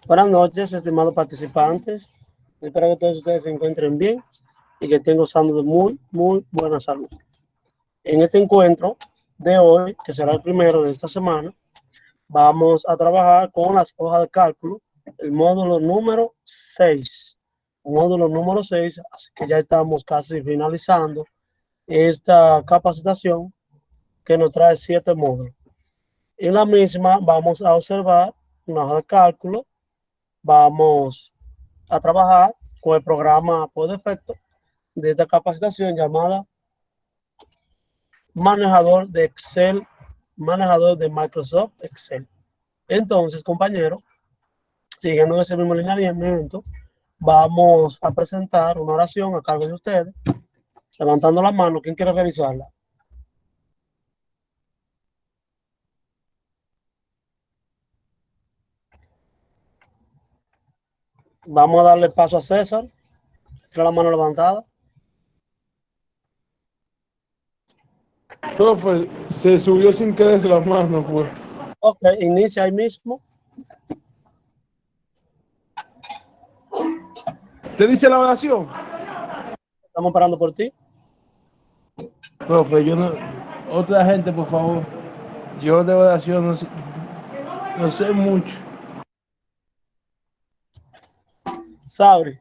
Buenas noches, estimados participantes. Espero que todos ustedes se encuentren bien y que estén gozando de muy buena salud. En este encuentro de hoy, que será el primero de esta semana, vamos a trabajar con las hojas de cálculo, el módulo número 6. Módulo número 6, así que ya estamos casi finalizando esta capacitación que nos trae 7 módulos. En la misma vamos a observar una hoja de cálculo, vamos a trabajar con el programa por defecto de esta capacitación llamada manejador de Excel, manejador de Microsoft Excel. Entonces, compañeros, siguiendo ese mismo lineamiento, vamos a presentar una oración a cargo de ustedes, levantando la mano. ¿Quién quiere revisarla? Vamos a darle paso a César. Tiene la mano levantada. Profe, se subió sin querer la mano, pues. Ok, inicia ahí mismo. ¿Te dice la oración? Estamos esperando por ti. Profe, yo no... Otra gente, por favor. Yo de oración no sé mucho. Sabri.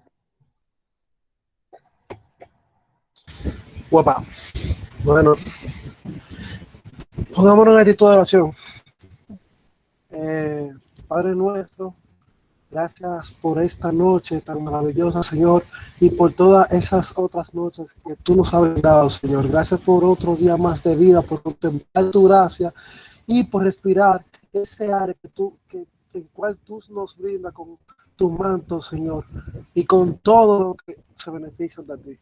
Guapa. Bueno, pongámonos en actitud de oración. Padre nuestro, gracias por esta noche tan maravillosa, Señor, y por todas esas otras noches que tú nos has brindado, Señor. Gracias por otro día más de vida, por contemplar tu gracia y por respirar ese aire el cual tú nos brindas con tu manto, Señor, y con todo lo que se beneficia de ti.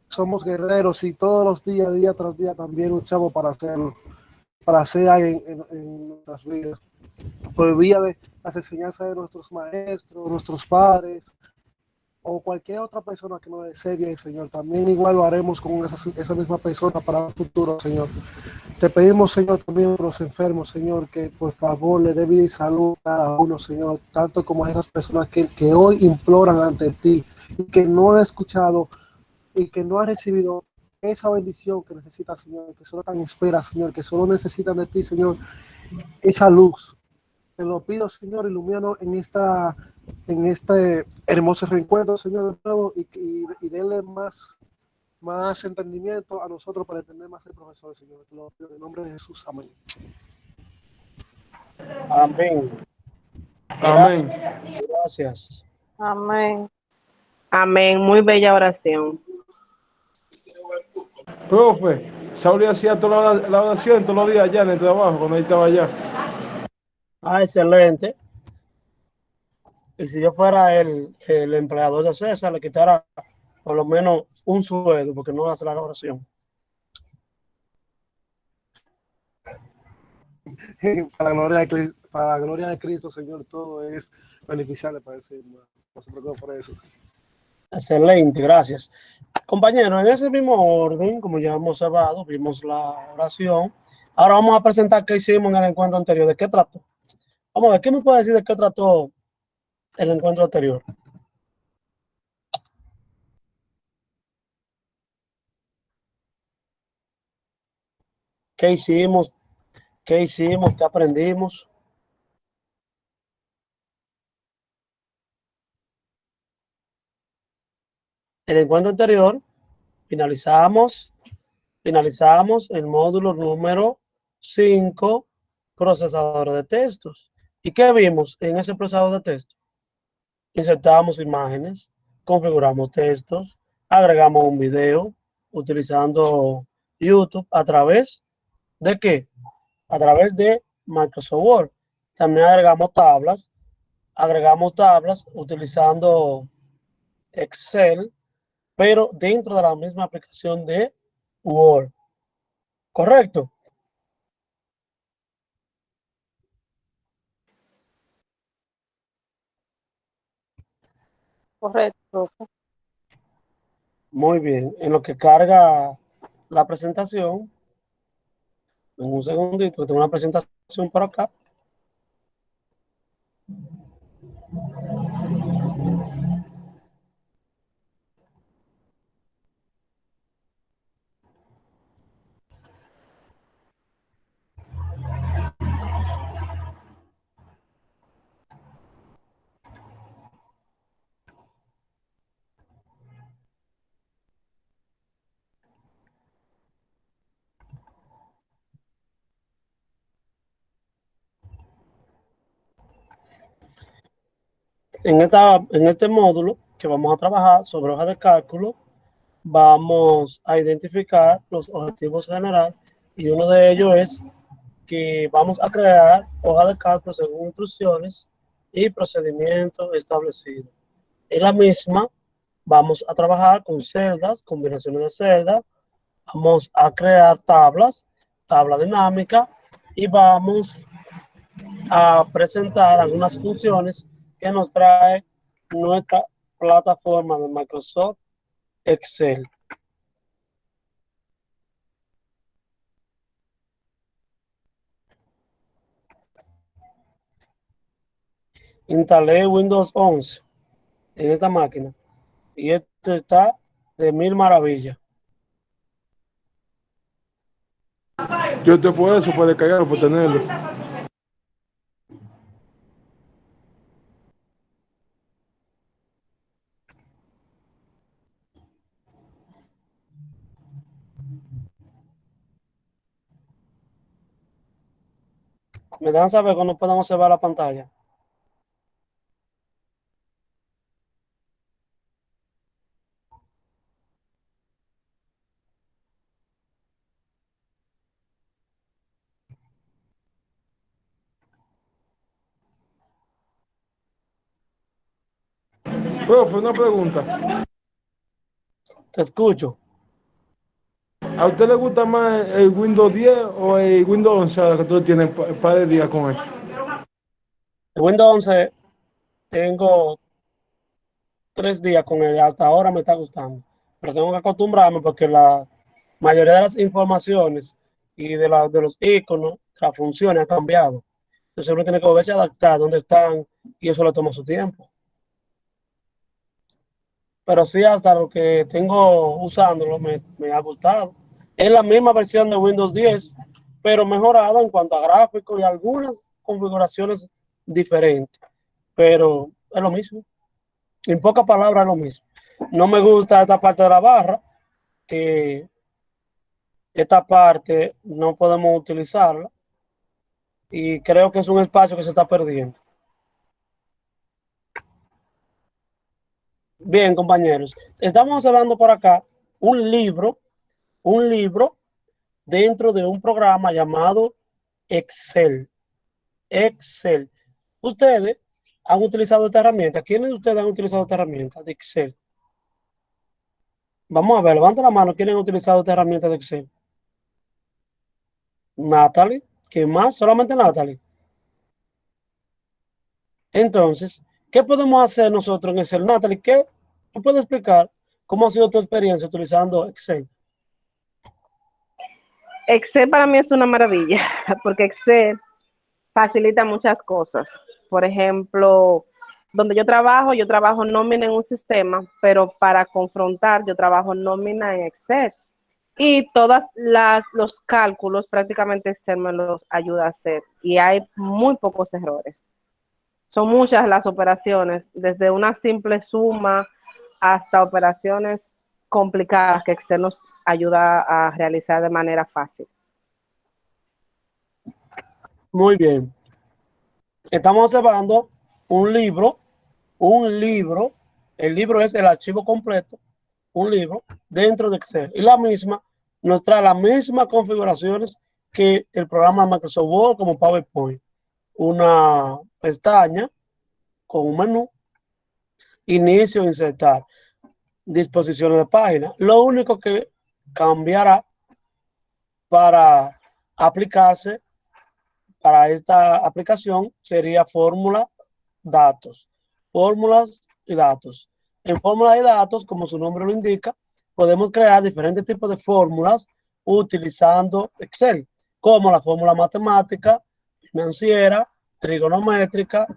Somos guerreros y todos los días, día tras día, también luchamos para hacerlo, para hacer en nuestras vidas. Por vía de las enseñanzas de nuestros maestros, nuestros padres, o cualquier otra persona que nos desee bien, Señor. También igual lo haremos con esa misma persona para el futuro, Señor. Te pedimos, Señor, también por los enfermos, Señor, que por favor le dé vida y salud a cada uno, Señor, tanto como a esas personas que hoy imploran ante ti y que no han escuchado y que no han recibido esa bendición que necesita, Señor, que solo tan espera, Señor, que solo necesitan de ti, Señor, esa luz. Te lo pido, Señor, ilumínanos en este hermoso reencuentro, Señor, de nuevo, y denle más entendimiento a nosotros para entender más el profesor, Señor. Te lo pido en el nombre de Jesús. Amén. Amén. Amén. Gracias. Amén. Amén. Muy bella oración. Profe, Saúl hacía toda la oración todos los días allá en el trabajo, cuando él estaba allá. Excelente. Y si yo fuera el empleador de César, le quitara por lo menos un sueldo porque no hace la oración. Para la gloria de Cristo, Señor, todo es beneficiable para el Señor. No se preocupe por eso. Excelente, gracias. Compañeros, en ese mismo orden, como ya hemos hablado, vimos la oración. Ahora vamos a presentar qué hicimos en el encuentro anterior. ¿De qué trató? Vamos a ver, ¿qué me puede decir de qué trató el encuentro anterior? ¿Qué hicimos? ¿Qué hicimos? ¿Qué aprendimos? En el encuentro anterior finalizamos el módulo número 5, procesador de textos. ¿Y qué vimos en ese procesador de textos? Insertamos imágenes, configuramos textos, agregamos un video utilizando YouTube a través de qué? A través de Microsoft Word. También agregamos tablas utilizando Excel, pero dentro de la misma aplicación de Word. ¿Correcto? Correcto. Muy bien. En lo que carga la presentación, en un segundito, tengo una presentación por acá. En este módulo que vamos a trabajar sobre hoja de cálculo, vamos a identificar los objetivos generales y uno de ellos es que vamos a crear hoja de cálculo según instrucciones y procedimientos establecidos. En la misma vamos a trabajar con celdas, combinaciones de celdas, vamos a crear tabla dinámica y vamos a presentar algunas funciones que nos trae nuestra plataforma de Microsoft Excel. Instalé Windows 11 en esta máquina y esto está de mil maravillas. Yo te puedo eso, puedes cargarlo por tenerlo. Me dan saber cuando podemos observar la pantalla. Profe, una pregunta. Te escucho. ¿A usted le gusta más el Windows 10 o el Windows 11 ahora que tú tienes par de días con él? El Windows 11 tengo 3 días con él, hasta ahora me está gustando, pero tengo que acostumbrarme porque la mayoría de las informaciones y de los iconos, las funciones han cambiado. Entonces uno tiene que volverse a adaptar dónde están y eso le toma su tiempo. Pero sí, hasta lo que tengo usándolo me ha gustado. Es la misma versión de Windows 10, pero mejorada en cuanto a gráficos y algunas configuraciones diferentes. Pero es lo mismo. En pocas palabras es lo mismo. No me gusta esta parte de la barra, que esta parte no podemos utilizarla y creo que es un espacio que se está perdiendo. Bien, compañeros, estamos hablando por acá un libro dentro de un programa llamado Excel. Excel. Ustedes han utilizado esta herramienta. ¿Quiénes de ustedes han utilizado esta herramienta de Excel? Vamos a ver, levanta la mano. ¿Quiénes han utilizado esta herramienta de Excel? Natalie. ¿Qué más? Solamente Natalie. Entonces, ¿qué podemos hacer nosotros en Excel? Natalie, ¿qué? ¿Tú puedes explicar cómo ha sido tu experiencia utilizando Excel? Excel para mí es una maravilla, porque Excel facilita muchas cosas. Por ejemplo, donde yo trabajo nómina en un sistema, pero para confrontar, yo trabajo nómina en Excel. Y los cálculos prácticamente Excel me los ayuda a hacer. Y hay muy pocos errores. Son muchas las operaciones, desde una simple suma hasta operaciones complicadas que Excel nos ayuda a realizar de manera fácil. Muy bien. Estamos observando un libro, el libro es el archivo completo, un libro dentro de Excel. Y la misma nos trae las mismas configuraciones que el programa de Microsoft Word como PowerPoint. Una pestaña con un menú, inicio, insertar, disposiciones de página. Lo único que cambiará para aplicarse para esta aplicación sería fórmulas y datos. En fórmulas y datos, como su nombre lo indica, podemos crear diferentes tipos de fórmulas utilizando Excel, como la fórmula matemática, financiera, trigonométrica,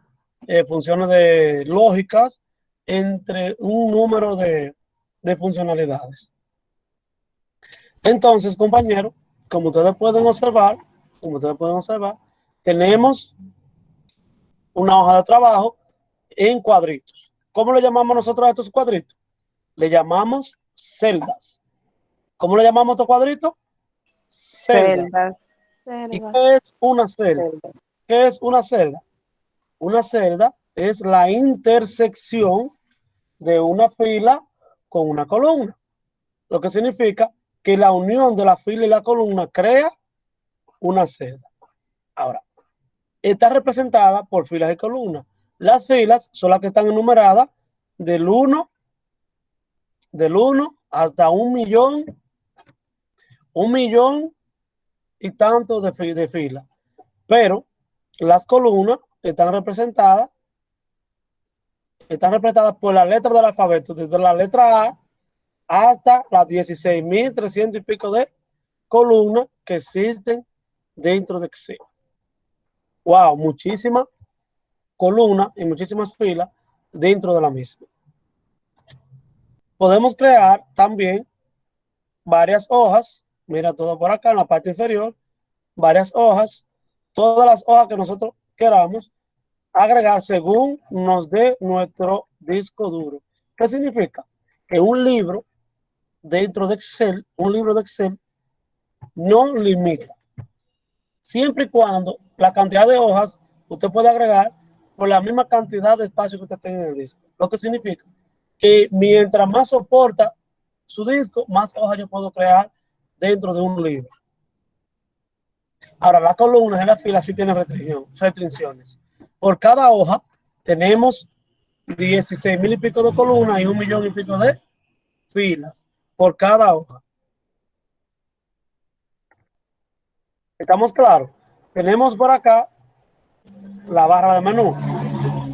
funciones de lógicas entre un número de funcionalidades. Entonces, compañeros, como ustedes pueden observar, tenemos una hoja de trabajo en cuadritos. ¿Cómo le llamamos nosotros a estos cuadritos? Le llamamos celdas. ¿Cómo le llamamos a estos cuadritos? Celdas. ¿Y qué es una celda? ¿Qué es una celda? Una celda es la intersección de una fila con una columna, lo que significa que la unión de la fila y la columna crea una celda. Ahora, está representada por filas y columnas. Las filas son las que están enumeradas del 1 hasta 1.000.000 y tantos de filas. Pero las columnas están representadas por la letra del alfabeto, desde la letra A hasta las 16.300 y pico de columnas que existen dentro de Excel. Wow, muchísimas columnas y muchísimas filas dentro de la misma. Podemos crear también varias hojas. Mira todo por acá en la parte inferior. Varias hojas. Todas las hojas que nosotros queramos agregar según nos dé nuestro disco duro. ¿Qué significa? Que un libro dentro de Excel, no limita. Siempre y cuando la cantidad de hojas usted puede agregar por la misma cantidad de espacio que usted tenga en el disco. Lo que significa que mientras más soporta su disco, más hojas yo puedo crear dentro de un libro. Ahora, las columnas en la fila sí tienen restricciones. Por cada hoja tenemos 16.000 y pico de columnas y 1.000.000 y pico de filas por cada hoja. ¿Estamos claros? Tenemos por acá la barra de menú.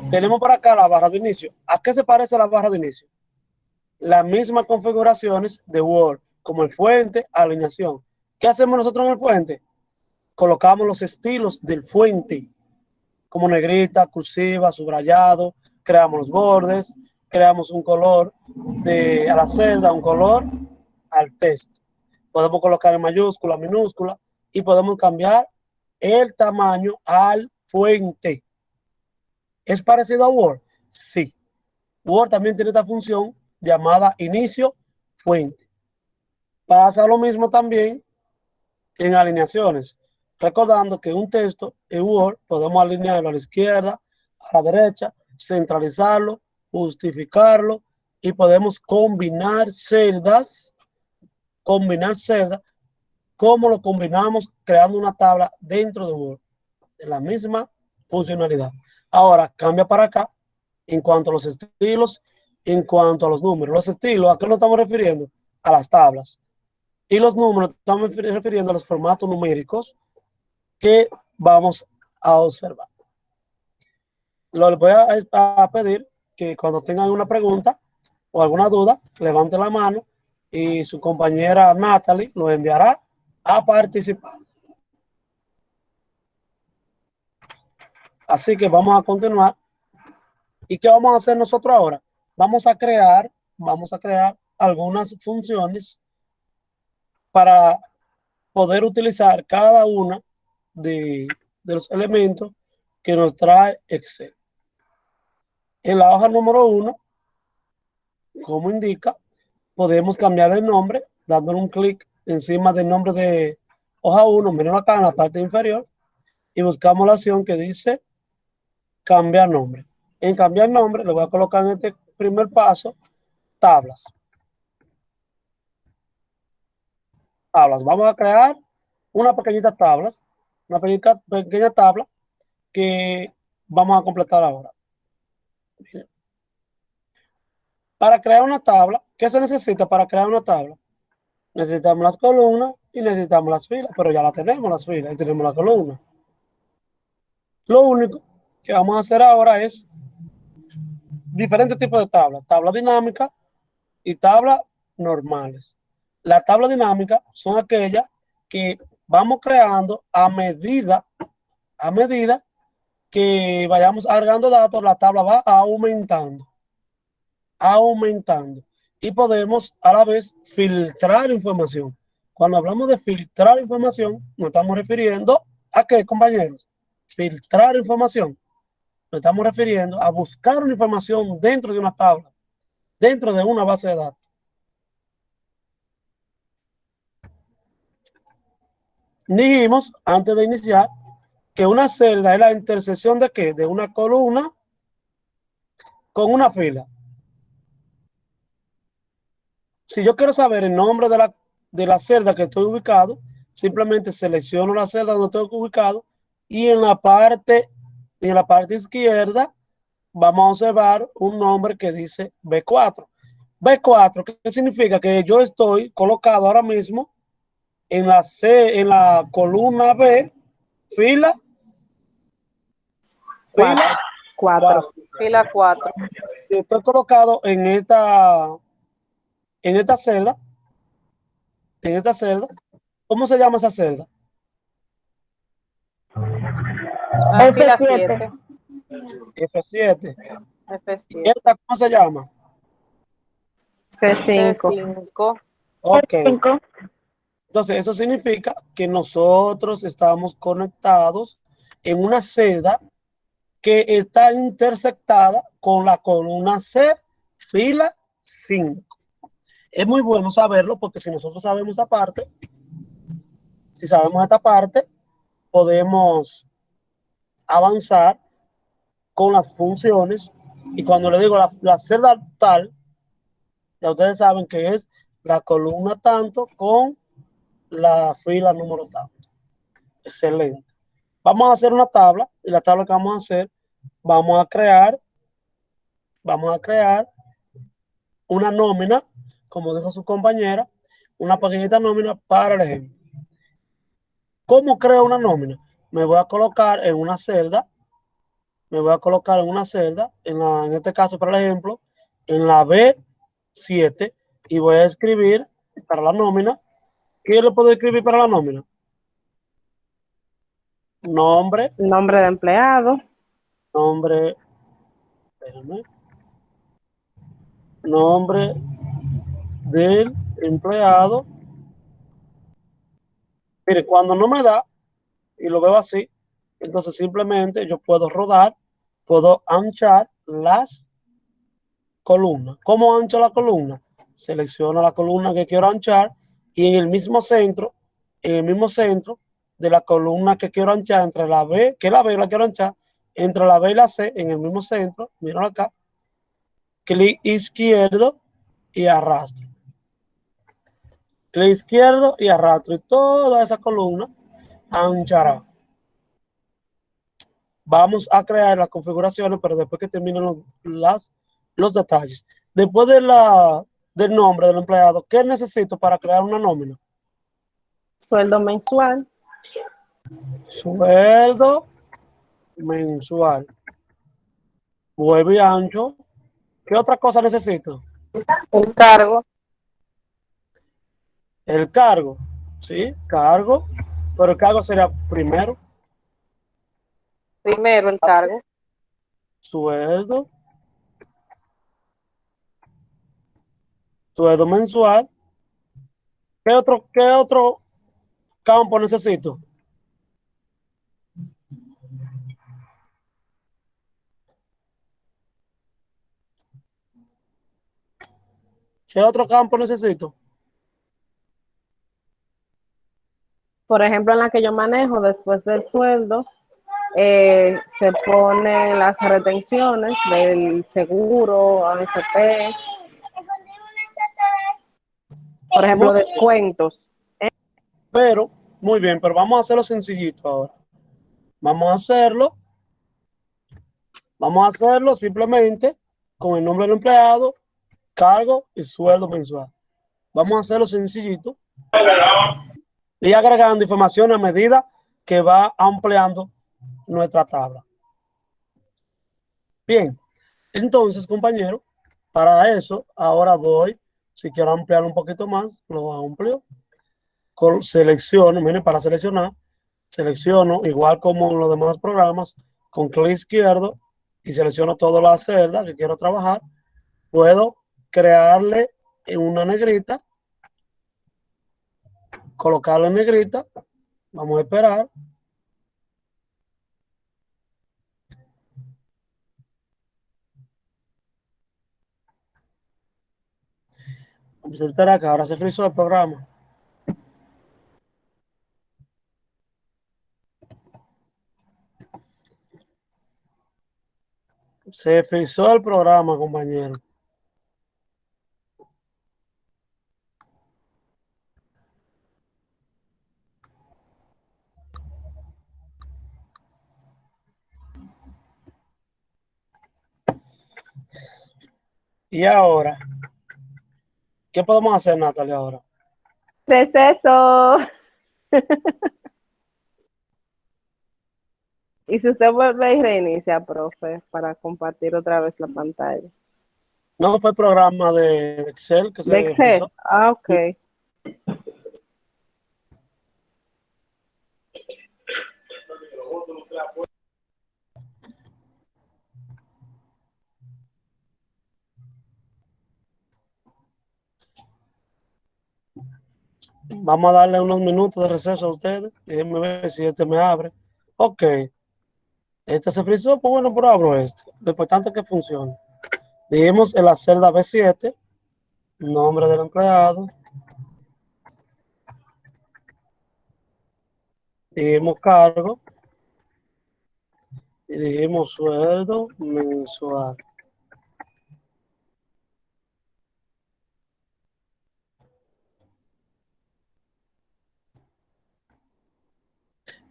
Tenemos por acá la barra de inicio. ¿A qué se parece la barra de inicio? Las mismas configuraciones de Word, como el fuente, alineación. ¿Qué hacemos nosotros en el fuente? Colocamos los estilos del fuente, como negrita, cursiva, subrayado, creamos los bordes, creamos un color a la celda, un color al texto. Podemos colocar en mayúscula, minúscula y podemos cambiar el tamaño al fuente. ¿Es parecido a Word? Sí. Word también tiene esta función llamada inicio fuente. Pasa lo mismo también en alineaciones. Recordando que un texto en Word podemos alinearlo a la izquierda, a la derecha, centralizarlo, justificarlo y podemos combinar celdas. ¿Cómo lo combinamos? Creando una tabla dentro de Word de la misma funcionalidad. Ahora cambia para acá en cuanto a los estilos, en cuanto a los números. Los estilos, ¿a qué nos estamos refiriendo? A las tablas. Y los números, estamos refiriendo a los formatos numéricos que vamos a observar. Les voy a pedir que cuando tengan una pregunta o alguna duda, levanten la mano y su compañera Natalie lo enviará a participar. Así que vamos a continuar. ¿Y qué vamos a hacer nosotros ahora? Vamos a crear algunas funciones para poder utilizar cada una de los elementos que nos trae Excel. En la hoja número 1, como indica, podemos cambiar el nombre dándole un clic encima del nombre de hoja 1, miren acá en la parte inferior, y buscamos la opción que dice cambiar nombre. En cambiar nombre le voy a colocar en este primer paso tablas. Vamos a crear una pequeña tabla que vamos a completar ahora. Miren. Para crear una tabla, ¿qué se necesita para crear una tabla? Necesitamos las columnas y necesitamos las filas, pero ya las tenemos las filas y tenemos la columna. Lo único que vamos a hacer ahora es diferentes tipos de tablas, tabla dinámica y tablas normales. Las tablas dinámicas son aquellas que vamos creando a medida que vayamos agregando datos, la tabla va aumentando, aumentando. Y podemos a la vez filtrar información. Cuando hablamos de filtrar información, nos estamos refiriendo a qué, compañeros. Filtrar información. Nos estamos refiriendo a buscar una información dentro de una tabla, dentro de una base de datos. Dijimos antes de iniciar que una celda es la intersección de qué? De una columna con una fila. Si yo quiero saber el nombre de la celda que estoy ubicado, simplemente selecciono la celda donde estoy ubicado y en la parte izquierda vamos a observar un nombre que dice B4. B4, ¿qué significa? Que yo estoy colocado ahora mismo en la columna B, fila 4. Fila 4. Estoy colocado en esta celda, ¿Cómo se llama esa celda? Fila 7. F7. ¿Y F7. esta cómo se llama? C5. C5. Ok. Entonces, eso significa que nosotros estamos conectados en una celda que está intersectada con la columna C, fila 5. Es muy bueno saberlo porque si nosotros sabemos esta parte, podemos avanzar con las funciones. Y cuando le digo la celda tal, ya ustedes saben que es la columna tanto con la fila número tanto. Excelente. Vamos a hacer una tabla y la tabla que vamos a hacer, vamos a crear una nómina, como dijo su compañera, una pequeñita nómina para el ejemplo. ¿Cómo creo una nómina? Me voy a colocar en una celda, en este caso, por ejemplo, en la B7 y voy a escribir para la nómina. ¿Qué le puedo escribir para la nómina? Nombre Nombre de empleado. Nombre del empleado. Mire, cuando no me da y lo veo así, entonces simplemente yo puedo puedo anchar las columnas. ¿Cómo ancho la columna? Selecciono la columna que quiero anchar y en el mismo centro de la columna que quiero anchar, entre la B, que la B la quiero anchar, entre la B y la C, en el mismo centro, miren acá, clic izquierdo y arrastro. Clic izquierdo y arrastro y toda esa columna anchará. Vamos a crear las configuraciones, pero después que terminen los detalles. Después del nombre del empleado, ¿qué necesito para crear una nómina? Sueldo mensual. Sueldo mensual. Vuelvo y ancho. ¿Qué otra cosa necesito? El cargo. El cargo. Sí, cargo. Pero el cargo sería primero. Primero el cargo. Sueldo. Sueldo mensual. ¿Qué otro campo necesito? ¿Qué otro campo necesito? Por ejemplo, en la que yo manejo después del sueldo, se ponen las retenciones del seguro, AFP, por ejemplo, descuentos. Pero, muy bien, pero vamos a hacerlo sencillito ahora. Vamos a hacerlo simplemente con el nombre del empleado, cargo y sueldo mensual. Vamos a hacerlo sencillito y agregando información a medida que va ampliando nuestra tabla. Bien, entonces, compañero, para eso, ahora si quiero ampliar un poquito más, lo amplio. Selecciono, miren, para seleccionar, selecciono, igual como en los demás programas, con clic izquierdo y selecciono todas las celdas que quiero trabajar, puedo crearle en una negrita, colocarlo en negrita, vamos a esperar. Vamos a esperar que ahora se frizó el programa. Se frizó el programa, compañero. Y ahora, ¿qué podemos hacer, Natalia, ahora? Receso. Y si usted vuelve y reinicia, profe, para compartir otra vez la pantalla. No fue el programa de Excel que ¿De se Excel? frizó. Ah, ok. Vamos a darle unos minutos de receso a ustedes. Déjenme ver si este me abre. Ok. Este se frizó, pues bueno, pero abro este. Lo importante es que funcione. Dijimos en la celda B7, nombre del empleado. Dijimos cargo. Y dijimos sueldo mensual.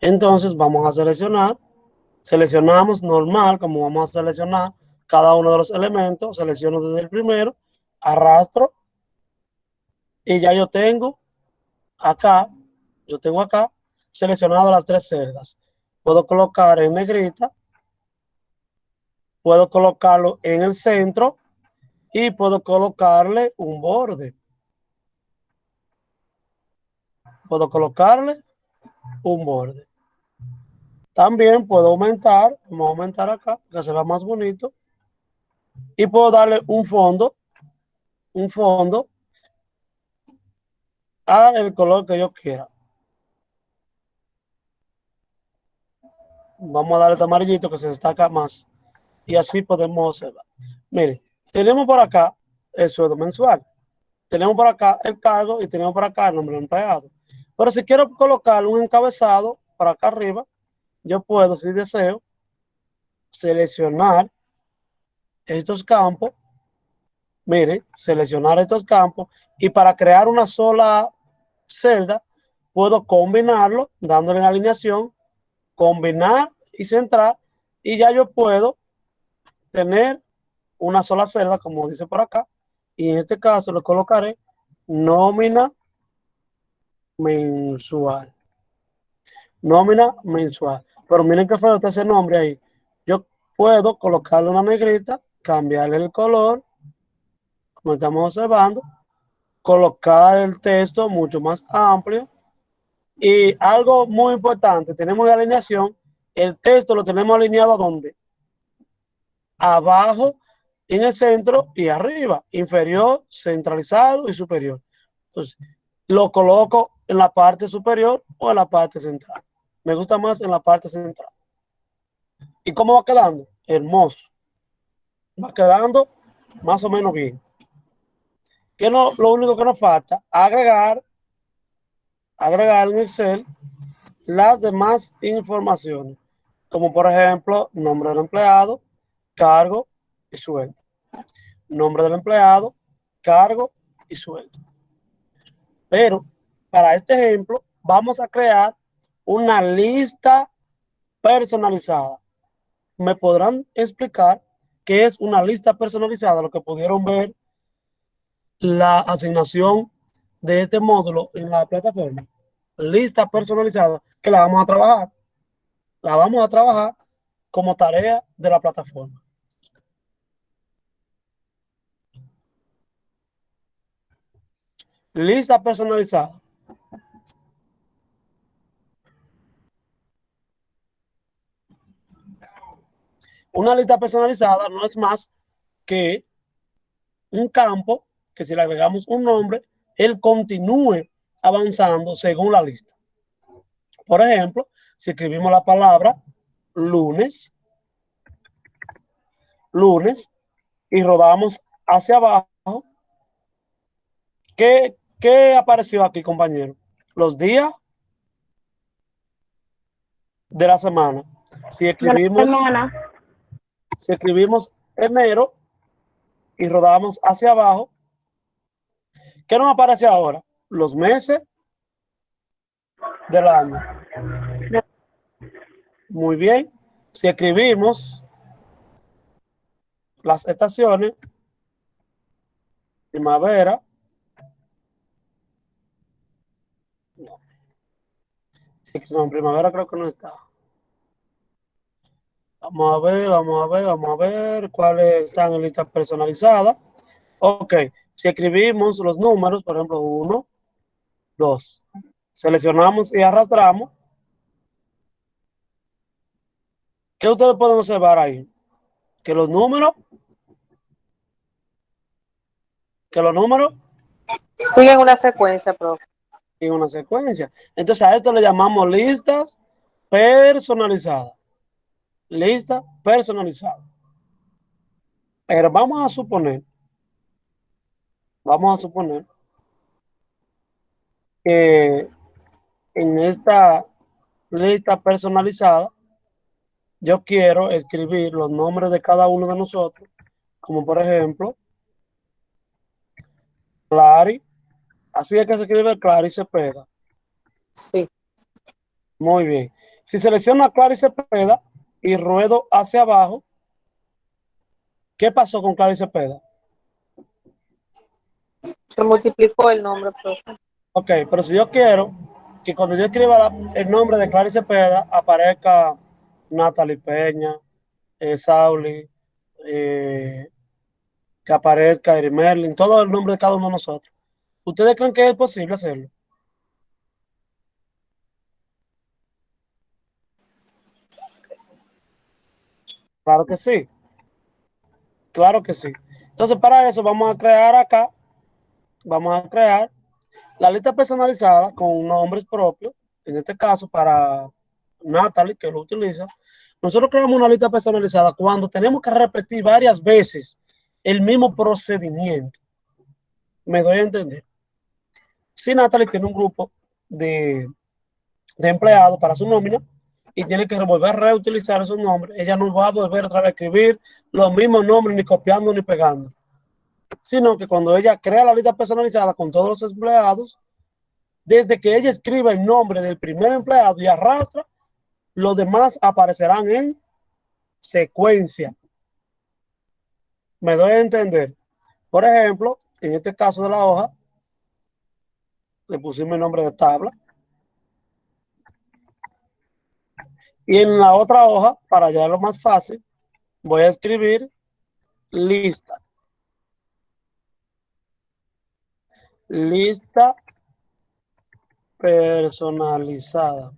Entonces vamos a seleccionar. Seleccionamos normal, como vamos a seleccionar cada uno de los elementos. Selecciono desde el primero, arrastro y ya yo tengo acá seleccionado las tres celdas. Puedo colocar en negrita, puedo colocarlo en el centro y puedo colocarle un borde. Puedo colocarle un borde. También puedo aumentar, vamos a aumentar acá, que se vea más bonito. Y puedo darle un fondo a el color que yo quiera. Vamos a darle este amarillito que se destaca más. Y así podemos observar. Miren, tenemos por acá el sueldo mensual. Tenemos por acá el cargo y tenemos por acá el nombre del empleado. Pero si quiero colocar un encabezado para acá arriba, yo puedo, si deseo, seleccionar estos campos. Mire, seleccionar estos campos y para crear una sola celda, puedo combinarlo, dándole la alineación, combinar y centrar, y ya yo puedo tener una sola celda, como dice por acá, y en este caso le colocaré nómina mensual. Nómina mensual. Pero miren que fue ese nombre ahí. Yo puedo colocarle una negrita, cambiarle el color, como estamos observando, colocar el texto mucho más amplio. Y algo muy importante, tenemos la alineación, el texto lo tenemos alineado a dónde? Abajo, en el centro y arriba, inferior, centralizado y superior. Entonces, lo coloco en la parte superior o en la parte central. Me gusta más en la parte central. ¿Y cómo va quedando? Hermoso. Va quedando más o menos bien. Que no, lo único que nos falta, agregar en Excel las demás informaciones, como por ejemplo, nombre del empleado, cargo y sueldo. Nombre del empleado, cargo y sueldo. Pero para este ejemplo, vamos a crear una lista personalizada. ¿Me podrán explicar qué es una lista personalizada? Lo que pudieron ver la asignación de este módulo en la plataforma. Lista personalizada que la vamos a trabajar. La vamos a trabajar como tarea de la plataforma. Lista personalizada. Una lista personalizada no es más que un campo que si le agregamos un nombre, él continúe avanzando según la lista. Por ejemplo, si escribimos la palabra lunes, lunes, y rodamos hacia abajo, ¿qué apareció aquí, compañero? Los días de la semana. Si De la escribimos, semana. si escribimos enero y rodamos hacia abajo, ¿qué nos aparece ahora? Los meses del año. Muy bien. Si escribimos las estaciones, primavera, no, primavera creo que no está. Vamos a ver, vamos a ver, vamos a ver cuáles están en lista personalizada. Ok, si escribimos los números, por ejemplo, 1, 2, seleccionamos y arrastramos, ¿qué ustedes pueden observar ahí? Que los números, que los números Siguen una secuencia, profe. en una secuencia. Entonces a esto le llamamos listas personalizadas. Lista personalizada. Pero vamos a suponer que en esta lista personalizada yo quiero escribir los nombres de cada uno de nosotros, como por ejemplo, Clary. Así es que se escribe Clary Cepeda. Sí. Muy bien. Si selecciono a Clary Cepeda y ruedo hacia abajo, ¿qué pasó con Clary Cepeda? Se multiplicó el nombre, profe. Ok, pero si yo quiero que cuando yo escriba el nombre de Clary Cepeda aparezca Natalie Peña, Sauli, que aparezca Eri Merlin, todo el nombre de cada uno de nosotros. ¿Ustedes creen que es posible hacerlo? Claro que sí, claro que sí. Entonces, para eso vamos a crear acá, vamos a crear la lista personalizada con nombres propios, en este caso para Natalie, que lo utiliza. Nosotros creamos una lista personalizada cuando tenemos que repetir varias veces el mismo procedimiento. Me doy a entender. Si Natalie tiene un grupo de empleados para su nómina y tiene que volver a reutilizar esos nombres, ella no va a volver otra vez a escribir los mismos nombres, ni copiando ni pegando, sino que cuando ella crea la lista personalizada con todos los empleados, desde que ella escriba el nombre del primer empleado y arrastra, los demás aparecerán en secuencia. Me doy a entender. Por ejemplo, en este caso de la hoja, le pusimos el nombre de tabla. Y en la otra hoja, para llevarlo más fácil, voy a escribir lista. Lista personalizada.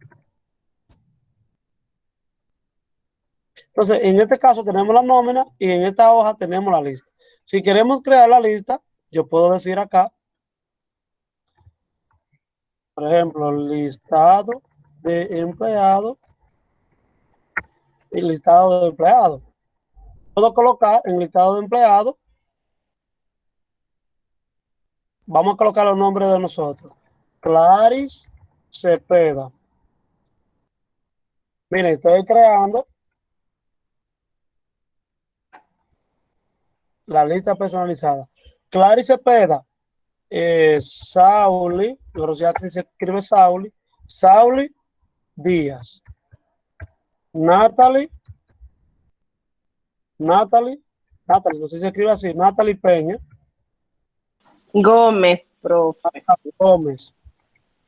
Entonces, en este caso tenemos la nómina y en esta hoja tenemos la lista. Si queremos crear la lista, yo puedo decir acá, por ejemplo, listado de empleados y listado de empleados. Puedo colocar en listado de empleados, vamos a colocar los nombres de nosotros. Claris Cepeda. Miren, estoy creando la lista personalizada. Claris Cepeda, Sauli, pero ya se escribe Sauli, Sauli Díaz, Natalie, Natalie, Natalie, no sé si se escribe así, Natalie Peña, Gómez, profe. Gómez.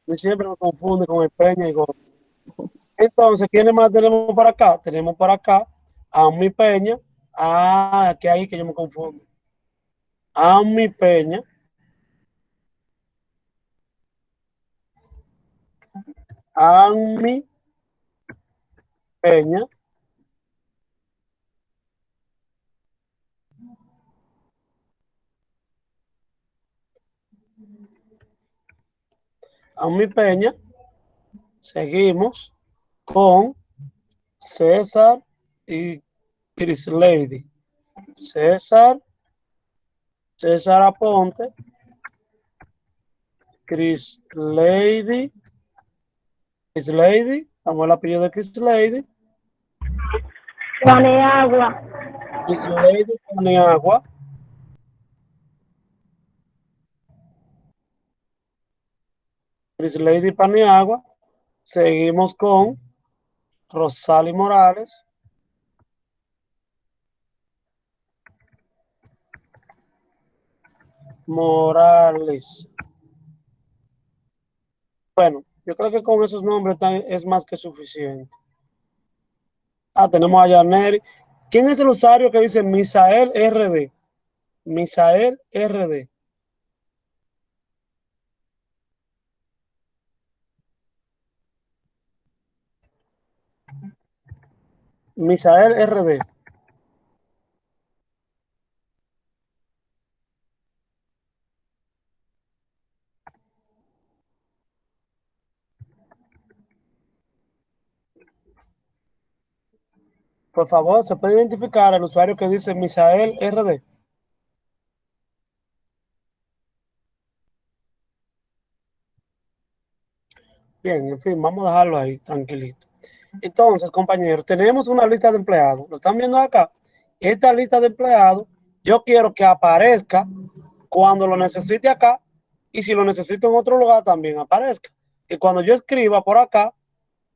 Yo siempre me confunde con el Peña y Gómez. Entonces, ¿quiénes más tenemos por acá? Tenemos por acá a mi Peña. Ah, que ahí que yo me confundo. A mi Peña. A mi Peña. Ami Peña. Seguimos con César y Chris Lady. César Aponte, Chris Lady, vamos al apellido de Chris Lady, Paniagua. Chris Lady Paniagua, Chris Lady Paniagua. Seguimos con Rosali Morales, Bueno, yo creo que con esos nombres es más que suficiente. Tenemos a Yaneri. ¿Quién es el usuario que dice Misael RD? Misael RD. Misael RD. Por favor, ¿se puede identificar el usuario que dice Misael RD? Bien, en fin, vamos a dejarlo ahí, tranquilito. Entonces, compañeros, tenemos una lista de empleados. ¿Lo están viendo acá? Esta lista de empleados, yo quiero que aparezca cuando lo necesite acá y si lo necesito en otro lugar también aparezca. Y cuando yo escriba por acá,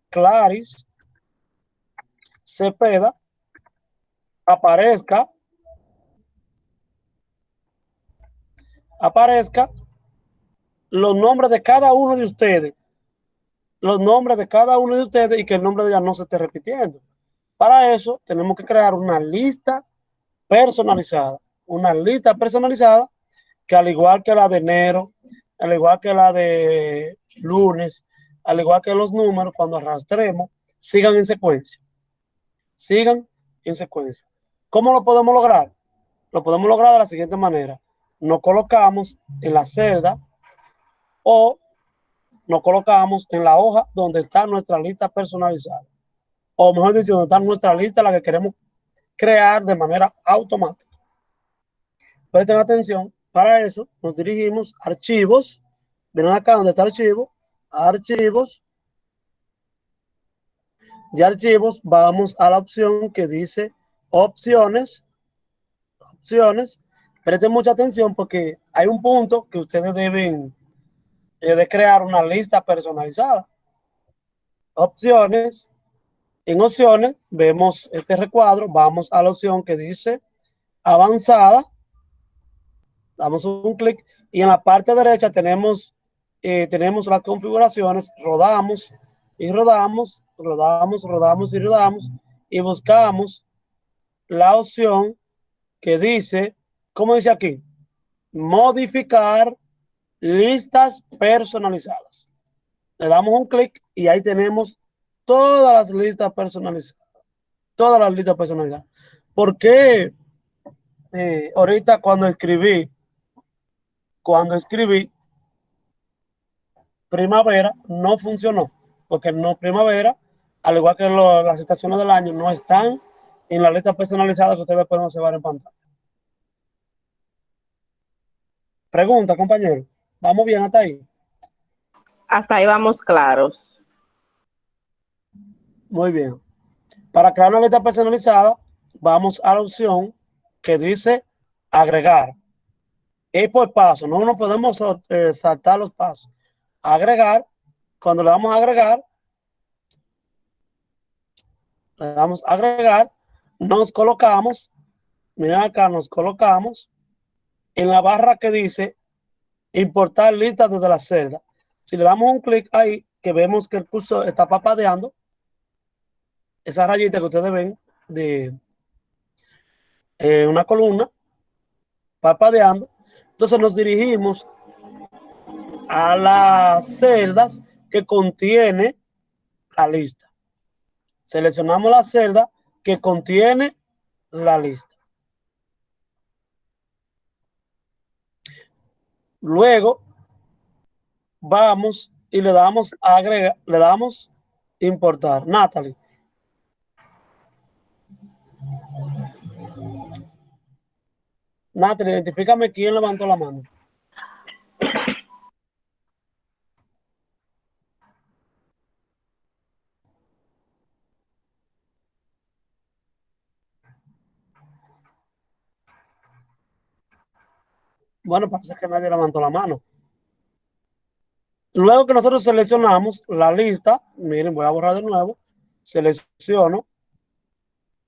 Clarice Cepeda, aparezca los nombres de cada uno de ustedes, y que el nombre de ella no se esté repitiendo. Para eso tenemos que crear una lista personalizada, que al igual que la de enero, al igual que la de lunes, al igual que los números, cuando arrastremos, sigan en secuencia. ¿Cómo lo podemos lograr? Lo podemos lograr de la siguiente manera. Nos colocamos en la celda o nos colocamos en la hoja donde está nuestra lista personalizada. O mejor dicho, donde está nuestra lista, la que queremos crear de manera automática. Presten atención. Para eso nos dirigimos a archivos. Ven acá donde está archivo. Archivos. De archivos vamos a la opción que dice opciones. Presten mucha atención porque hay un punto que ustedes deben de crear una lista personalizada. Opciones. En opciones vemos este recuadro. Vamos a la opción que dice avanzada. Damos un clic y en la parte derecha tenemos las configuraciones. Rodamos y buscamos la opción que dice, ¿cómo dice aquí? Modificar listas personalizadas. Le damos un clic y ahí tenemos todas las listas personalizadas. ¿Por qué ahorita cuando escribí primavera no funcionó? Porque no primavera, al igual que las estaciones del año, no están en la lista personalizada que ustedes pueden observar en pantalla. Pregunta, compañero. ¿Vamos bien hasta ahí? Hasta ahí vamos claros. Muy bien. Para crear una lista personalizada, vamos a la opción que dice agregar. Es por paso, no nos podemos saltar los pasos. Agregar, cuando le damos a agregar, nos colocamos, miren acá, nos colocamos en la barra que dice importar listas desde la celda. Si le damos un clic ahí, que vemos que el cursor está papadeando, esa rayita que ustedes ven de una columna papadeando, entonces nos dirigimos a las celdas que contiene la lista. Seleccionamos la celda que contiene la lista. Luego vamos y le damos agregar, le damos importar. Natalie. Natalie, identifícame quién levantó la mano. Bueno, parece que nadie levantó la mano. Luego que nosotros seleccionamos la lista, miren, voy a borrar de nuevo, selecciono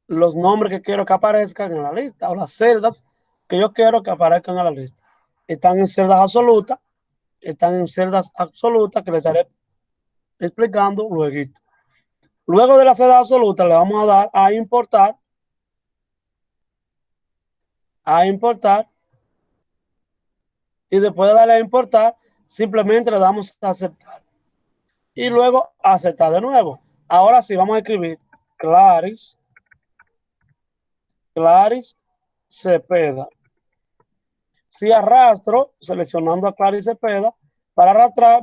los nombres que quiero que aparezcan en la lista o las celdas que yo quiero que aparezcan en la lista. Están en celdas absolutas, que les estaré explicando luego. Luego de la celda absoluta le vamos a dar a importar, y después de darle a importar, simplemente le damos a aceptar. Y luego aceptar de nuevo. Ahora sí, vamos a escribir Clarice Cepeda. Si arrastro, seleccionando a Clarice Cepeda, para arrastrar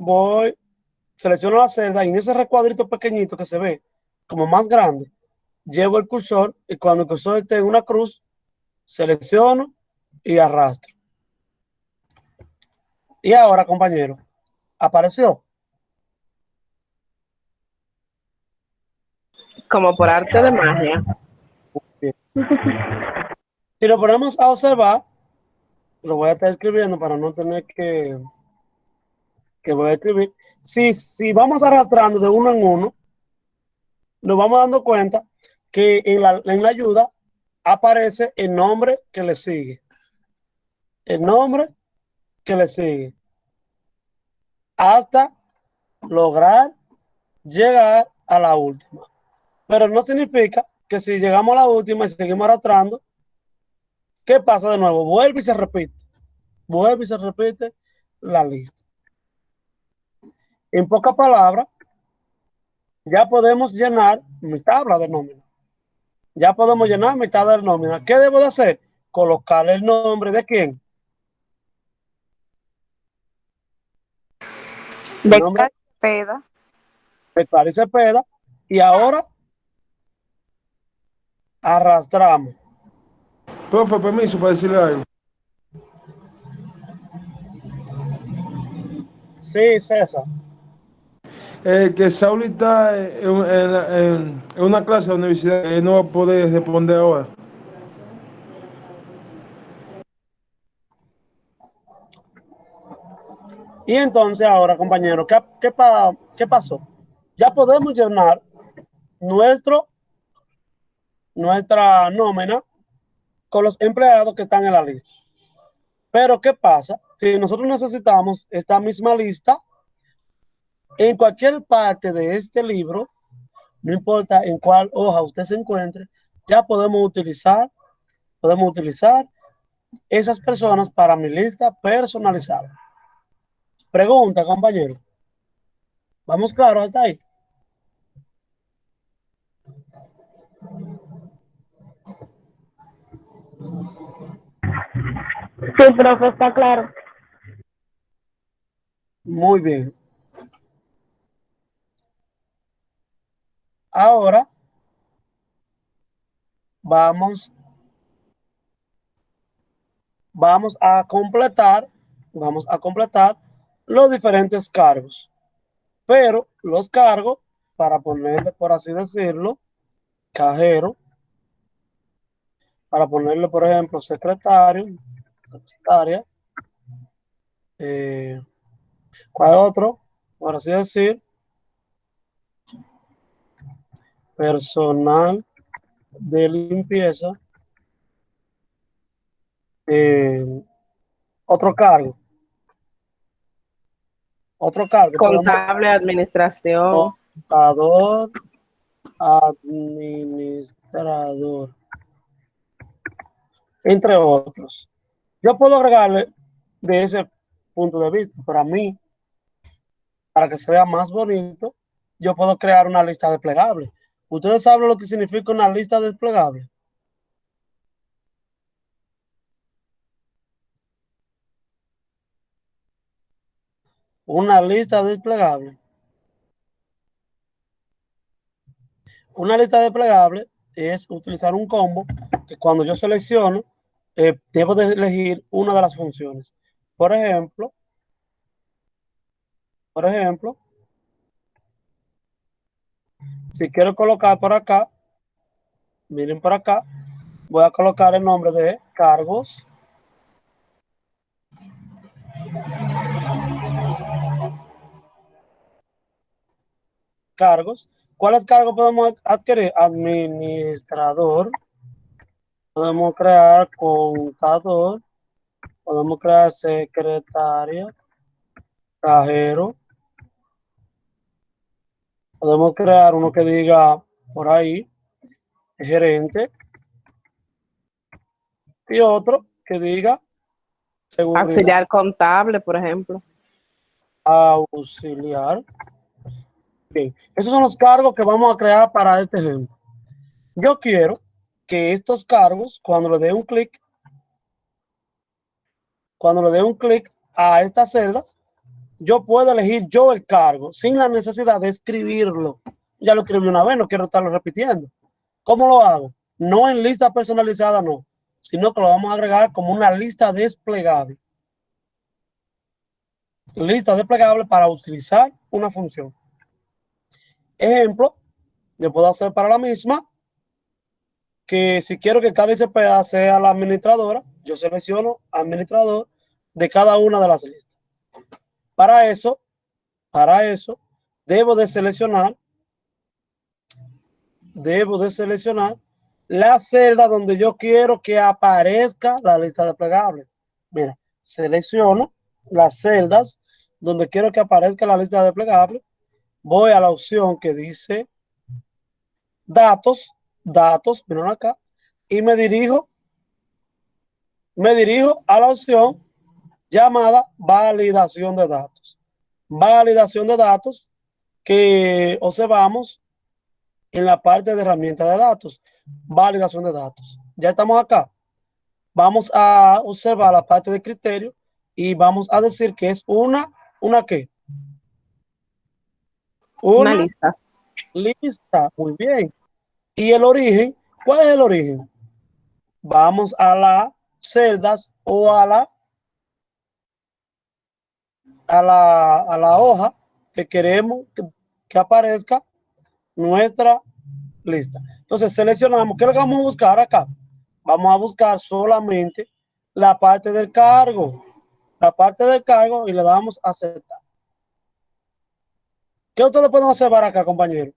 selecciono la celda y en ese recuadrito pequeñito que se ve como más grande, llevo el cursor y cuando el cursor esté en una cruz, selecciono y arrastro. Y ahora, compañero, apareció. Como por arte de magia. Bien. Si lo ponemos a observar, lo voy a estar escribiendo para no tener que voy a escribir. Si vamos arrastrando de uno en uno, nos vamos dando cuenta que en la ayuda aparece el nombre que le sigue. El nombre que le sigue. Hasta lograr llegar a la última. Pero no significa que si llegamos a la última y seguimos arrastrando, ¿qué pasa de nuevo? Vuelve y se repite. Vuelve y se repite la lista. En pocas palabras, ya podemos llenar mi tabla de nómina. Ya podemos llenar mi tabla de nómina. ¿Qué debo de hacer? Colocarle el nombre de quién. El De nombre Cepeda. de Clarice Cepeda. Y ahora arrastramos. Profe, permiso para decirle algo. Sí, César. Que Saúl está en una clase de la universidad y no va a poder responder ahora. Y entonces ahora, compañero, ¿qué pasó? Ya podemos llenar nuestra nómina con los empleados que están en la lista. Pero ¿qué pasa? Si nosotros necesitamos esta misma lista en cualquier parte de este libro, no importa en cuál hoja usted se encuentre, ya podemos utilizar esas personas para mi lista personalizada. Pregunta, compañero. ¿Vamos claro hasta ahí? Sí, profe, está claro. Muy bien. Ahora vamos vamos a completar los diferentes cargos. Pero los cargos, para ponerle, por así decirlo, cajero, para ponerle, por ejemplo, secretario, secretaria, eh, ¿cuál otro? Por así decir, personal de limpieza, eh, otro cargo, podemos Contable, administración. contador, administrador, entre otros. Yo puedo agregarle de ese punto de vista, para mí, para que se vea más bonito, yo puedo crear una lista desplegable. ¿Ustedes saben lo que significa una lista desplegable? una lista desplegable. Una lista desplegable es utilizar un combo que cuando yo selecciono, debo de elegir una de las funciones. Por ejemplo, por ejemplo, si quiero colocar por acá, miren por acá, voy a colocar el nombre de cargos. Cargos. ¿Cuáles cargos podemos adquirir? Administrador. Podemos crear contador. Podemos crear secretaria. Cajero. Podemos crear uno que diga por ahí, gerente. Y otro que diga seguridad. Auxiliar contable, por ejemplo. Auxiliar. Bien. Esos son los cargos que vamos a crear para este ejemplo. Yo quiero que estos cargos, cuando le dé un clic a estas celdas, yo puedo elegir yo el cargo sin la necesidad de escribirlo. Ya lo escribí una vez, no quiero estarlo repitiendo. ¿Cómo lo hago? No en lista personalizada, no, sino que lo vamos a agregar como una lista desplegable. Lista desplegable para utilizar una función. Ejemplo, yo puedo hacer para la misma que si quiero que cada ICPA sea la administradora, yo selecciono administrador de cada una de las listas. Para eso, debo de seleccionar la celda donde yo quiero que aparezca la lista desplegable. Mira, selecciono las celdas donde quiero que aparezca la lista desplegable. Voy a la opción que dice datos, miren acá, y me dirijo a la opción llamada validación de datos. Validación de datos que observamos en la parte de herramienta de datos. Validación de datos. Ya estamos acá. Vamos a observar la parte de criterio y vamos a decir que es ¿una qué? Una Una lista. lista. Muy bien. ¿Y el origen? ¿Cuál es el origen? Vamos a las celdas o a la hoja que queremos que aparezca nuestra lista. Entonces seleccionamos. ¿Qué es lo que vamos a buscar acá? Vamos a buscar solamente la parte del cargo. La parte del cargo y le damos a aceptar. ¿Qué ustedes pueden observar acá, compañeros?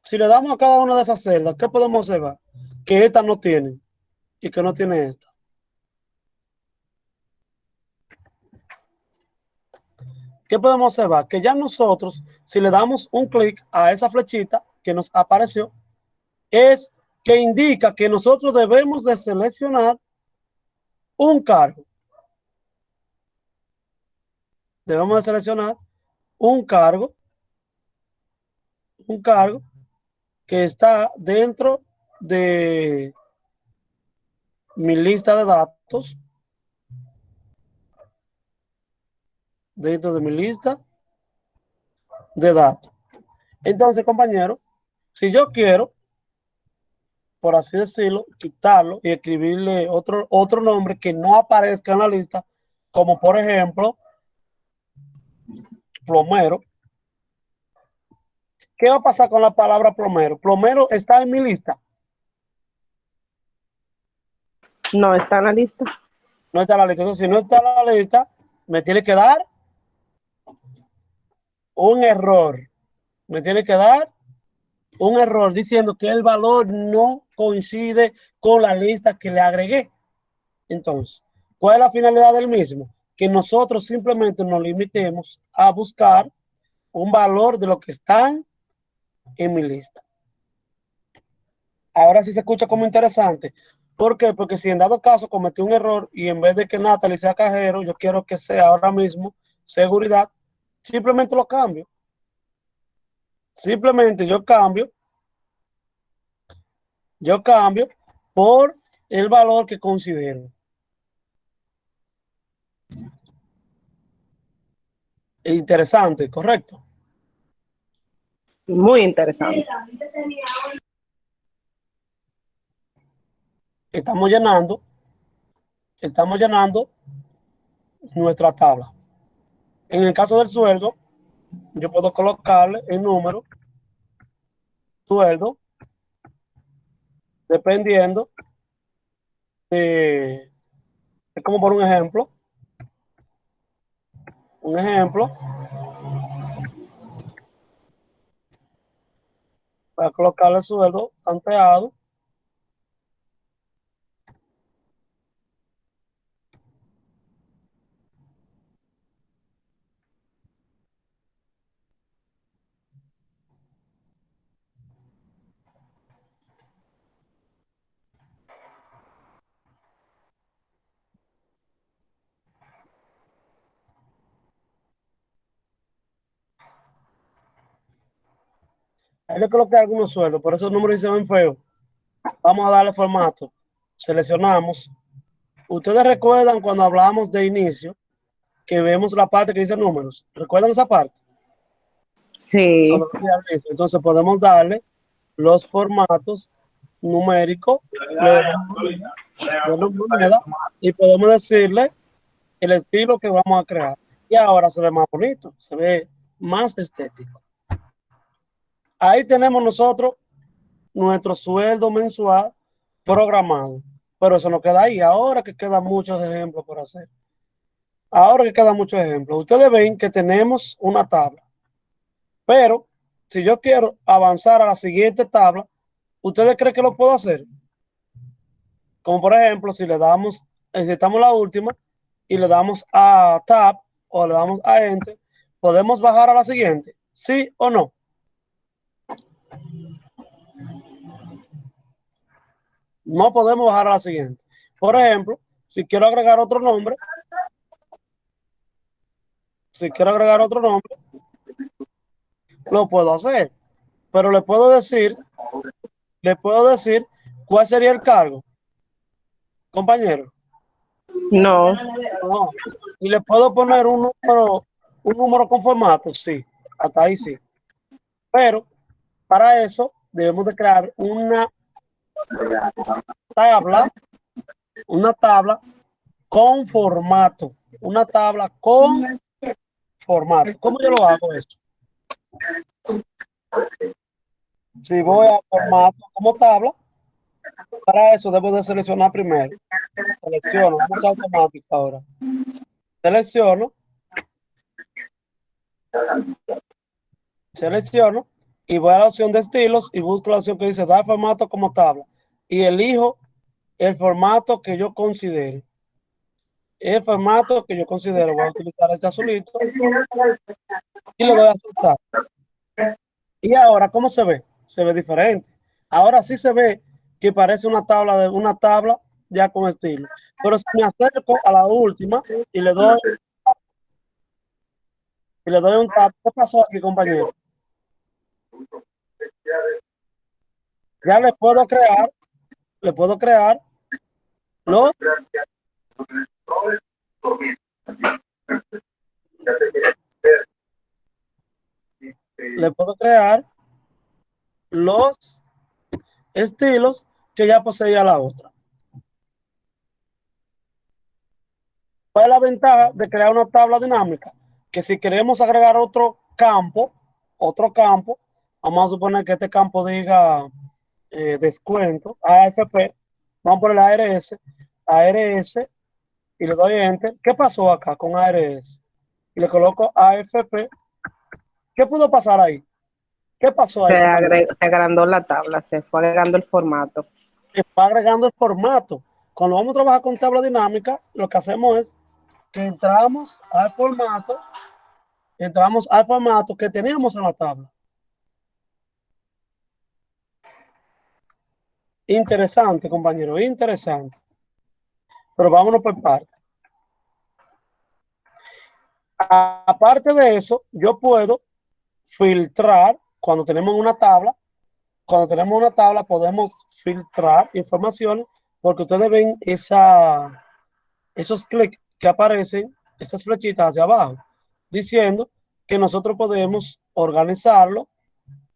Si le damos a cada una de esas celdas, ¿qué podemos observar? Que esta no tiene y que no tiene esta. ¿Qué podemos observar? Que ya nosotros, si le damos un clic a esa flechita que nos apareció, es que indica que nosotros debemos de seleccionar un cargo. Debemos de seleccionar un cargo que está dentro de mi lista de datos. Dentro de mi lista de datos. Entonces, compañero, si yo quiero, por así decirlo, quitarlo y escribirle otro nombre que no aparezca en la lista, como por ejemplo, plomero. ¿Qué va a pasar con la palabra plomero? Plomero está en mi lista. No está en la lista. No está en la lista. Entonces, si no está en la lista, me tiene que dar un error. Me tiene que dar un error diciendo que el valor no coincide con la lista que le agregué. Entonces, ¿cuál es la finalidad del mismo? Que nosotros simplemente nos limitemos a buscar un valor de lo que están en mi lista. Ahora sí se escucha como interesante. ¿Por qué? Porque si en dado caso cometí un error y en vez de que Natalie sea cajero, yo quiero que sea ahora mismo seguridad, simplemente lo cambio. Simplemente yo cambio por el valor que considero. Interesante, correcto. Muy interesante. Estamos llenando nuestra tabla. En el caso del sueldo, yo puedo colocarle el número sueldo dependiendo de, es como por un ejemplo, para colocarle sueldo tanteado. Hay que colocar algunos sueldos, por esos números se ven feos. Vamos a darle formato. Seleccionamos. Ustedes recuerdan cuando hablamos de inicio que vemos la parte que dice números. ¿Recuerdan esa parte? Sí. Entonces podemos darle los formatos numéricos, le damos moneda y podemos decirle el estilo que vamos a crear. Y ahora se ve más bonito, se ve más estético. Ahí tenemos nosotros nuestro sueldo mensual programado. Pero eso no queda ahí. Ahora que quedan muchos ejemplos por hacer. Ahora que quedan muchos ejemplos. Ustedes ven que tenemos una tabla. Pero si yo quiero avanzar a la siguiente tabla, ¿ustedes creen que lo puedo hacer? Como por ejemplo, si le damos, necesitamos la última y le damos a Tab o le damos a Enter, ¿podemos bajar a la siguiente? ¿Sí o no? No podemos bajar a la siguiente. Por ejemplo, si quiero agregar otro nombre, lo puedo hacer, pero le puedo decir cuál sería el cargo, compañero. No. No. Y le puedo poner un número con formato, sí, hasta ahí sí. Pero para eso debemos de crear tabla, una tabla con formato, una tabla con formato. ¿Cómo yo lo hago esto? Si voy a formato como tabla, para eso debo de seleccionar primero. Selecciono, vamos a automático ahora. Selecciono y voy a la opción de estilos y busco la opción que dice dar formato como tabla y elijo el formato que yo considere. El formato que yo considero, voy a utilizar este azulito y le doy a aceptar. Y ahora, ¿cómo se ve? Se ve diferente. Ahora sí se ve que parece una tabla ya con estilo. Pero si me acerco a la última y le doy un tap, ¿qué pasó aquí, compañero? Ya le puedo crear los los estilos que ya poseía la otra. ¿Cuál es la ventaja de crear una tabla dinámica? Que si queremos agregar otro campo, vamos a suponer que este campo diga descuento, AFP, vamos a poner ARS, y le doy Enter. ¿Qué pasó acá con ARS? Y le coloco AFP. ¿Qué pudo pasar ahí? ¿Qué pasó ahí? Se agrandó la tabla, se fue agregando el formato. Se fue agregando el formato. Cuando vamos a trabajar con tabla dinámica, lo que hacemos es que entramos al formato que teníamos en la tabla. Interesante, compañero, interesante. Pero vámonos por partes. Aparte de eso, yo puedo filtrar cuando tenemos una tabla. Cuando tenemos una tabla podemos filtrar información porque ustedes ven esos clics que aparecen, esas flechitas hacia abajo, diciendo que nosotros podemos organizarlo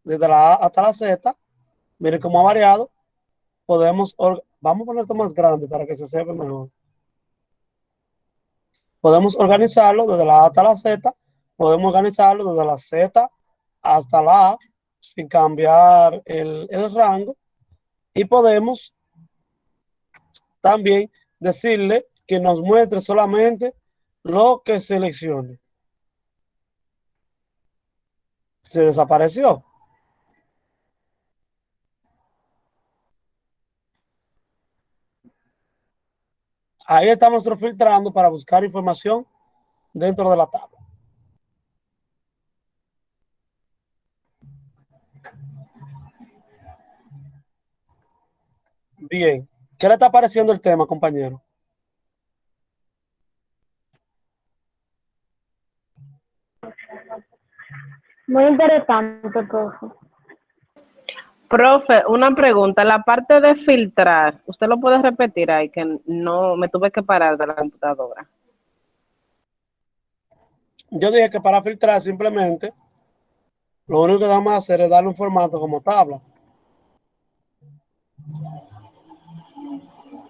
desde la A hasta la Z. Miren cómo ha variado. Vamos a poner esto más grande para que se sepa mejor. Podemos organizarlo desde la A hasta la Z. Podemos organizarlo desde la Z hasta la A sin cambiar el rango. Y podemos también decirle que nos muestre solamente lo que seleccione. Se desapareció. Ahí estamos nosotros filtrando para buscar información dentro de la tabla. Bien. ¿Qué le está pareciendo el tema, compañero? Muy interesante, profe. Profe, una pregunta. La parte de filtrar, ¿usted lo puede repetir ahí? Que no me tuve que parar de la computadora. Yo dije que para filtrar simplemente lo único que vamos a hacer es darle un formato como tabla.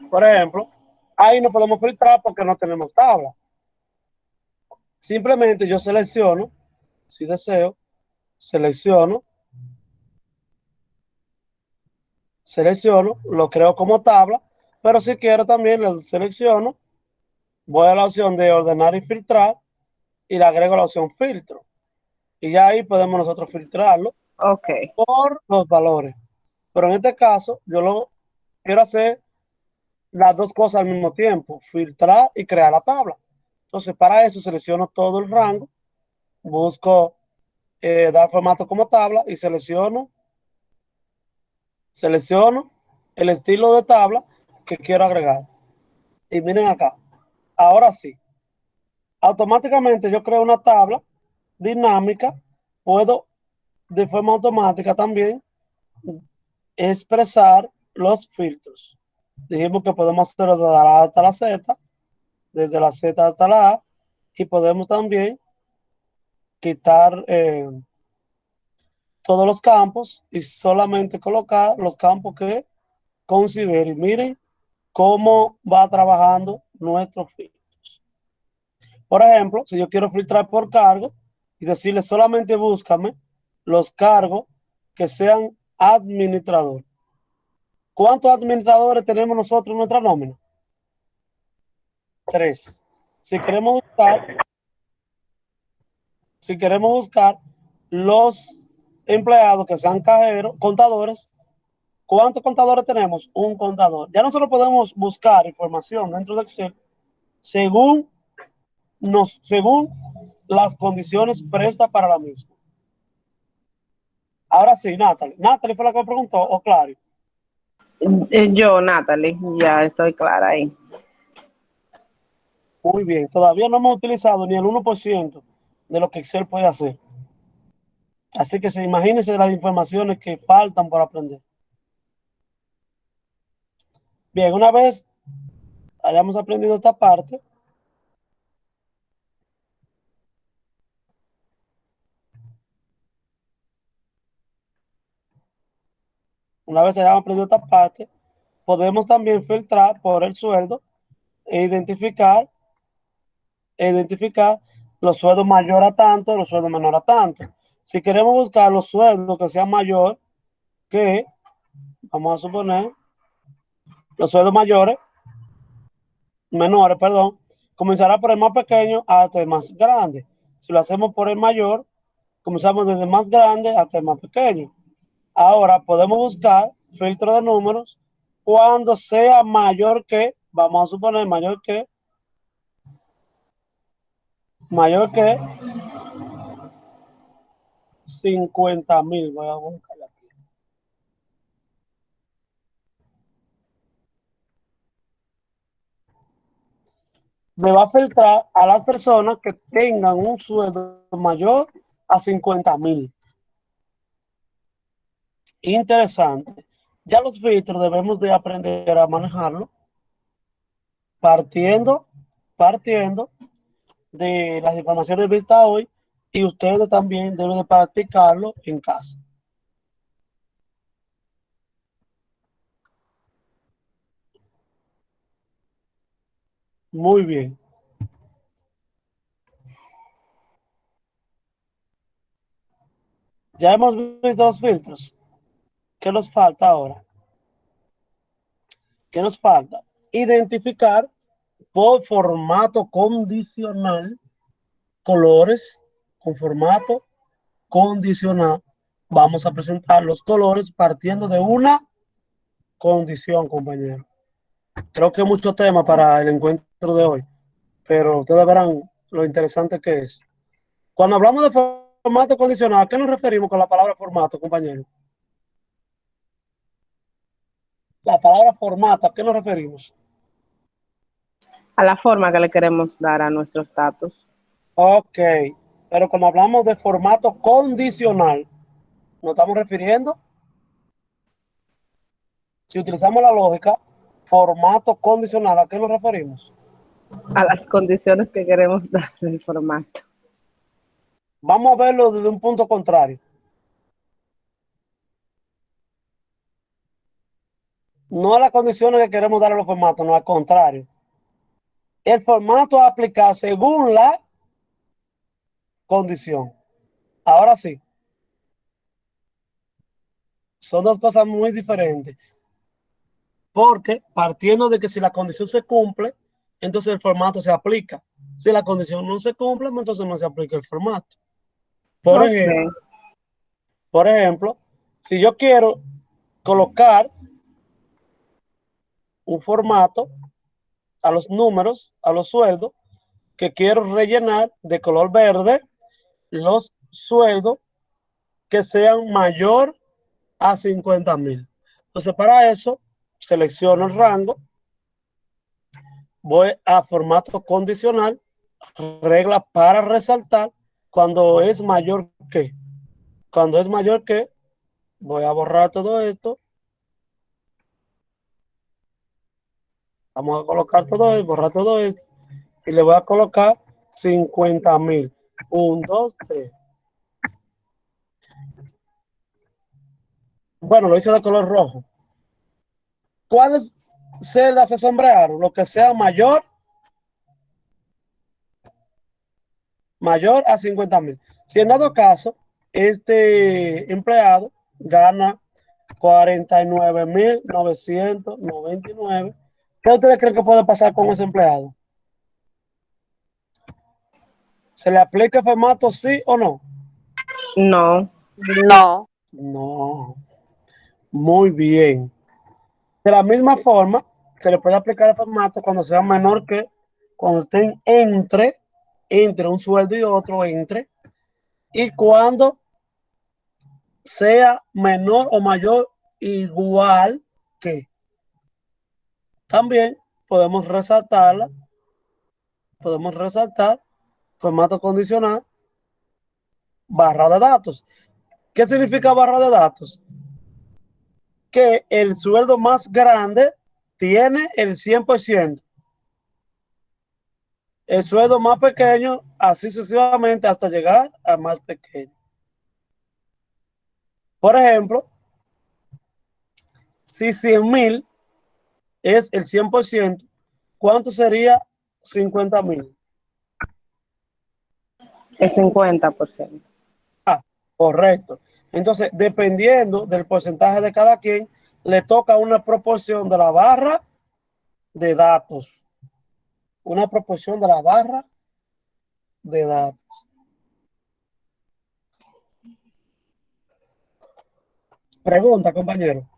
Por ejemplo, ahí no podemos filtrar porque no tenemos tabla. Simplemente yo selecciono, si deseo, selecciono, lo creo como tabla, pero si quiero también lo selecciono, voy a la opción de ordenar y filtrar y le agrego la opción filtro. Y ya ahí podemos nosotros filtrarlo Ok. por los valores. Pero en este caso, yo lo quiero hacer las dos cosas al mismo tiempo, filtrar y crear la tabla. Entonces, para eso selecciono todo el rango, busco dar formato como tabla y selecciono el estilo de tabla que quiero agregar. Y miren acá, ahora sí, automáticamente yo creo una tabla dinámica, puedo de forma automática también expresar los filtros. Dijimos que podemos hacerlo desde la A hasta la Z, desde la Z hasta la A, y podemos también quitar todos los campos y solamente colocar los campos que considere. Miren cómo va trabajando nuestro filtros. Por ejemplo, si yo quiero filtrar por cargo y decirle solamente búscame los cargos que sean administradores. ¿Cuántos administradores tenemos nosotros en nuestra nómina? 3. Si queremos buscar los empleados que sean cajeros, contadores, ¿cuántos contadores tenemos? Un contador. Ya nosotros podemos buscar información dentro de Excel según las condiciones prestas para la misma. Ahora sí, Natalie. Natalie fue la que me preguntó, o Clary. Yo, Natalie, ya estoy clara ahí. Muy bien. Todavía no hemos utilizado ni el 1% de lo que Excel puede hacer. Así que se imagínense las informaciones que faltan por aprender. Bien, una vez hayamos aprendido esta parte, podemos también filtrar por el sueldo e identificar los sueldos mayor a tanto, los sueldos menor a tanto. Si queremos buscar los sueldos que sean mayor que, vamos a suponer, los sueldos menores, perdón, comenzará por el más pequeño hasta el más grande. Si lo hacemos por el mayor, comenzamos desde el más grande hasta el más pequeño. Ahora podemos buscar filtro de números cuando sea mayor que, vamos a suponer mayor que 50,000. Voy a buscar aquí. Me va a filtrar a las personas que tengan un sueldo mayor a 50,000. Interesante. Ya los filtros debemos de aprender a manejarlo partiendo de las informaciones vistas hoy y ustedes también deben de practicarlo en casa. Muy bien. Ya hemos visto los filtros. ¿Qué nos falta ahora? ¿Qué nos falta? Identificar por formato condicional colores con formato condicional. Vamos a presentar los colores partiendo de una condición, compañero. Creo que hay mucho tema para el encuentro de hoy, pero ustedes verán lo interesante que es. Cuando hablamos de formato condicional, ¿a qué nos referimos con la palabra formato, compañero? La palabra formato, ¿a qué nos referimos? A la forma que le queremos dar a nuestros datos. Ok, pero cuando hablamos de formato condicional, nos estamos refiriendo, si utilizamos la lógica, formato condicional, ¿a qué nos referimos? A las condiciones que queremos dar del formato. Vamos a verlo desde un punto contrario. No a las condiciones que queremos dar a los formatos, no, al contrario. El formato a aplicar según la condición. Ahora sí, son dos cosas muy diferentes. Porque partiendo de que si la condición se cumple, entonces el formato se aplica. Si la condición no se cumple, entonces no se aplica el formato. Por ejemplo, Ok. por ejemplo, si yo quiero colocar un formato a los números, a los sueldos, que quiero rellenar de color verde los sueldos que sean mayor a 50,000. Entonces, para eso, selecciono el rango, voy a formato condicional, regla para resaltar cuando es mayor que. Cuando es mayor que, voy a borrar todo esto. Vamos a colocar todo esto, borrar todo esto. Y le voy a colocar 50,000. 1, 2, 3. Bueno, lo hice de color rojo. ¿Cuáles celdas se sombrearon? Lo que sea mayor a 50,000. Si en dado caso, este empleado gana 49,999, ¿qué ustedes creen que puede pasar con ese empleado? ¿Se le aplica el formato sí o no? No. No. No. Muy bien. De la misma forma, se le puede aplicar el formato cuando sea menor que, cuando estén entre un sueldo y otro, y cuando sea menor o mayor igual que. También podemos resaltar formato condicional, barra de datos. ¿Qué significa barra de datos? Que el sueldo más grande tiene el 100%. El sueldo más pequeño, así sucesivamente hasta llegar al más pequeño. Por ejemplo, si 100,000 es el 100%, ¿cuánto sería 50,000? El 50%. Correcto. Entonces, dependiendo del porcentaje de cada quien, le toca una proporción de la barra de datos. Una proporción de la barra de datos. Pregunta, compañero.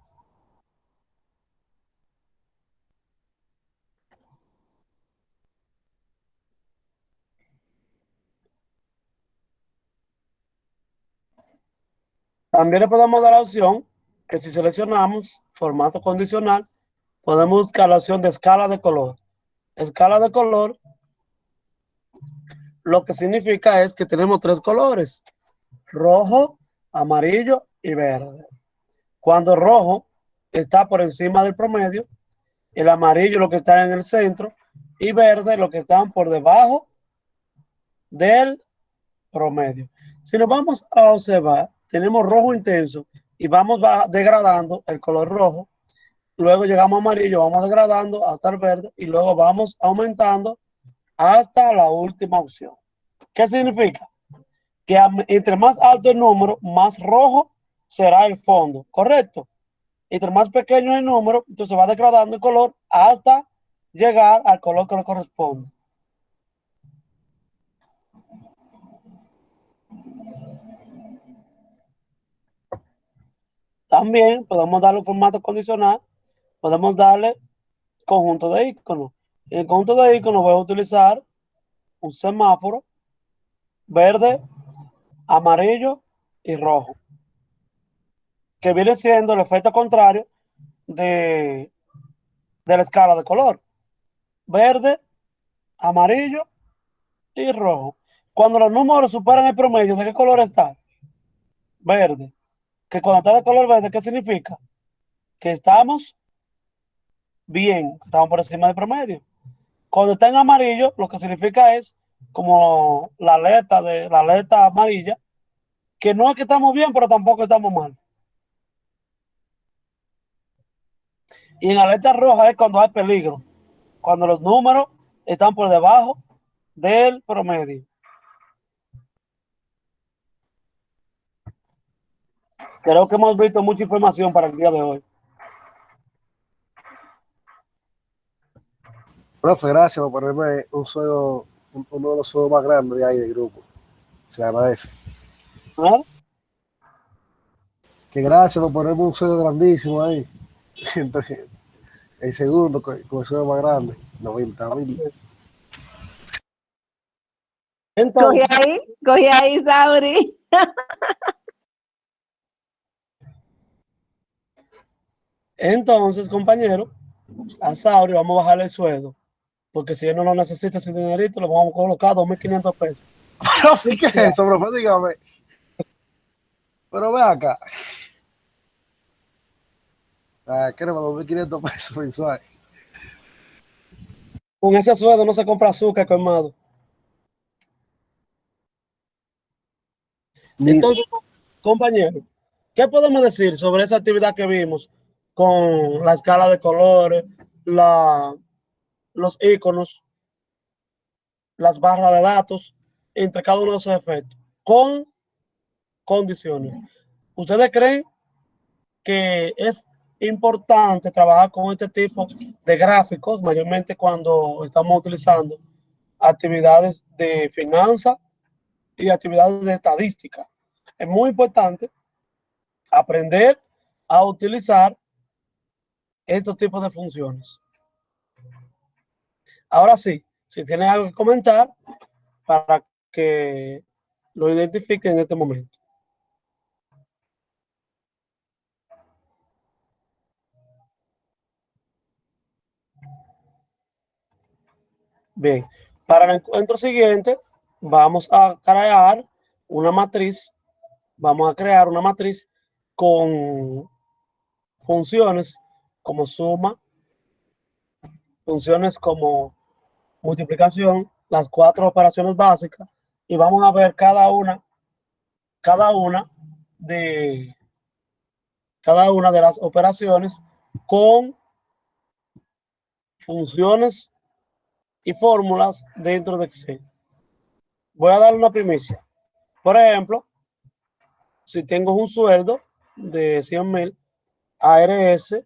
También le podemos dar la opción que si seleccionamos formato condicional, podemos buscar la opción de escala de color. Escala de color, lo que significa es que tenemos tres colores: rojo, amarillo y verde. Cuando rojo está por encima del promedio, el amarillo lo que está en el centro y verde lo que están por debajo del promedio. Si nos vamos a observar, tenemos rojo intenso y vamos degradando el color rojo. Luego llegamos a amarillo, vamos degradando hasta el verde y luego vamos aumentando hasta la última opción. ¿Qué significa? Que entre más alto el número, más rojo será el fondo, ¿correcto? Entre más pequeño el número, entonces va degradando el color hasta llegar al color que le corresponde. También podemos darle un formato condicional, podemos darle conjunto de iconos. En el conjunto de iconos voy a utilizar un semáforo verde, amarillo y rojo, que viene siendo el efecto contrario de la escala de color. Verde, amarillo y rojo. Cuando los números superan el promedio, ¿de qué color está? Verde. Que cuando está de color verde, ¿qué significa? Que estamos bien, estamos por encima del promedio. Cuando está en amarillo, lo que significa es como la alerta amarilla, que no es que estamos bien, pero tampoco estamos mal. Y en alerta roja es cuando hay peligro, cuando los números están por debajo del promedio. Creo que hemos visto mucha información para el día de hoy. Profe, gracias por ponerme uno de los suelos más grandes de ahí del grupo. Se agradece. ¿Ah? Que gracias por ponerme un suelo grandísimo ahí. Entonces, el segundo con el suelo más grande, 90,000. Entonces, Cogí ahí, Sauri. compañero, a Sauri vamos a bajarle el sueldo, porque si él no lo necesita ese dinerito, le vamos a colocar 2.500 pesos. Profe, ¿qué es eso, profe? Dígame. Pero ve acá. Queremos 2.500 pesos mensuales. Con ese sueldo no se compra azúcar, colmado. Mira, Entonces, compañero, ¿qué podemos decir sobre esa actividad que vimos con la escala de colores, los iconos, las barras de datos, entre cada uno de esos efectos, con condiciones? ¿Ustedes creen que es importante trabajar con este tipo de gráficos, mayormente cuando estamos utilizando actividades de finanzas y actividades de estadística? Es muy importante aprender a utilizar estos tipos de funciones. Ahora sí, si tienen algo que comentar para que lo identifiquen en este momento. Bien, para el encuentro siguiente vamos a crear una matriz, con funciones como suma, funciones como multiplicación, las 4 operaciones básicas, y vamos a ver cada una de cada una de las operaciones con funciones y fórmulas dentro de Excel. Voy a dar una primicia. Por ejemplo, si tengo un sueldo de 100,000 ARS,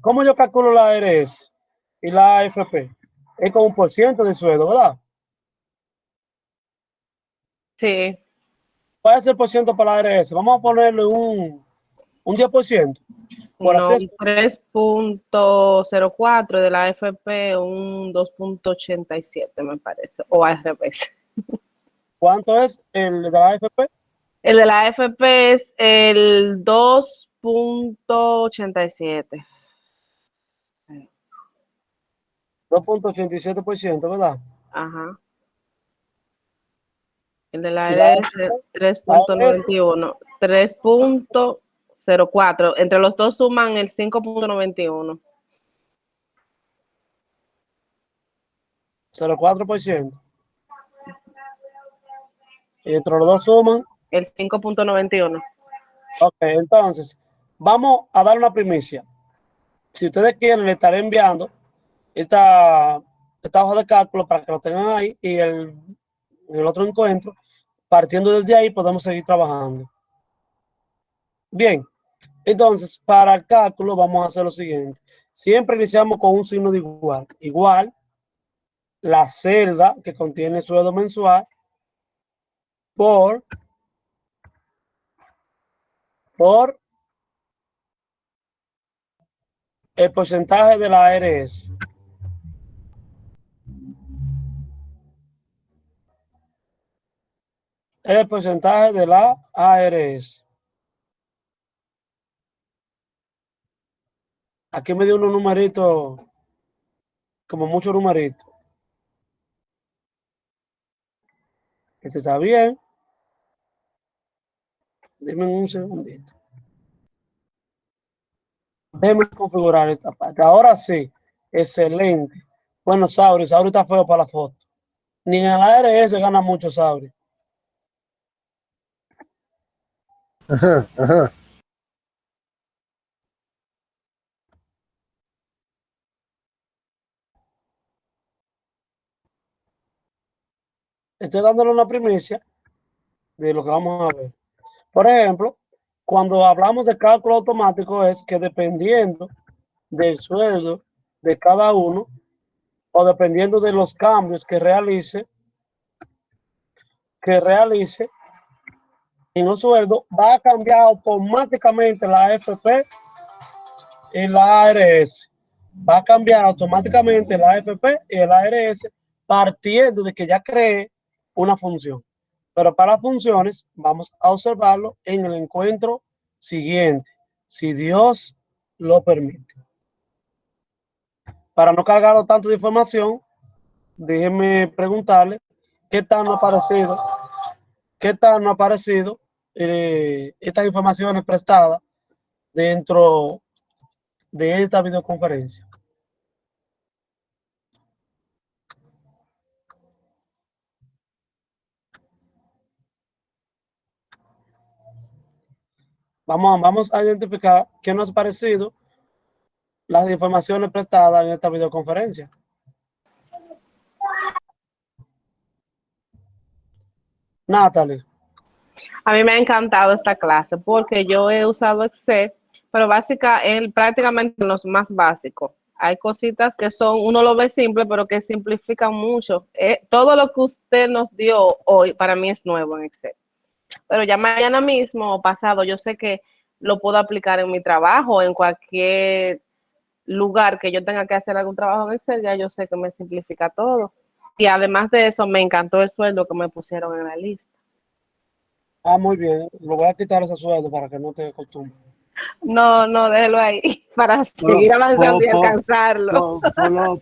¿cómo yo calculo la ARS y la AFP? Es como 1% de sueldo, ¿verdad? Sí. ¿Cuál es el porciento para la ARS? Vamos a ponerle un 10%. Por así No, decirlo. 3.04 de la AFP, un 2.87 me parece, o al revés. ¿Cuánto es el de la AFP? El de la AFP es el 2.87. 2.87%, ¿verdad? Ajá. El de la Y la ARS es 3.91. 3.04. Entre los dos suman el 5.91. 0.4%. Y entre los dos suman. El 5.91. Ok, entonces, vamos a dar una primicia. Si ustedes quieren, le estaré enviando esta hoja de cálculo para que lo tengan ahí y el otro encuentro, partiendo desde ahí, podemos seguir trabajando. Bien, entonces, para el cálculo vamos a hacer lo siguiente. Siempre iniciamos con un signo de igual. Igual, la celda que contiene el sueldo mensual por el porcentaje de la ARS. El porcentaje de la ARS. Aquí me dio unos numeritos, como muchos numeritos. Este está bien. Dime un segundito. Déjame configurar esta parte. Ahora sí. Excelente. Bueno, Sauri está feo para la foto. Ni en el ARS gana mucho Sauri. Ajá, ajá. Estoy dándole una primicia de lo que vamos a ver. Por ejemplo, cuando hablamos de cálculo automático es que dependiendo del sueldo de cada uno o dependiendo de los cambios que realice en los sueldos, va a cambiar automáticamente la AFP y la ARS. Va a cambiar automáticamente la AFP y el ARS partiendo de que ya cree una función. Pero para funciones vamos a observarlo en el encuentro siguiente, si Dios lo permite. Para no cargarlo tanto de información, déjenme preguntarle qué tal nos ha parecido estas informaciones prestadas dentro de esta videoconferencia. Vamos a identificar qué nos ha parecido las informaciones prestadas en esta videoconferencia. Natalie. A mí me ha encantado esta clase porque yo he usado Excel, pero prácticamente los más básicos. Hay cositas que uno lo ve simple, pero que simplifican mucho. Todo lo que usted nos dio hoy para mí es nuevo en Excel. Pero ya mañana mismo o pasado, yo sé que lo puedo aplicar en mi trabajo, en cualquier lugar que yo tenga que hacer algún trabajo en Excel, ya yo sé que me simplifica todo. Y además de eso, me encantó el sueldo que me pusieron en la lista. Muy bien. Lo voy a quitar ese sueldo para que no te acostumbres. No, déjelo ahí para seguir avanzando y alcanzarlo.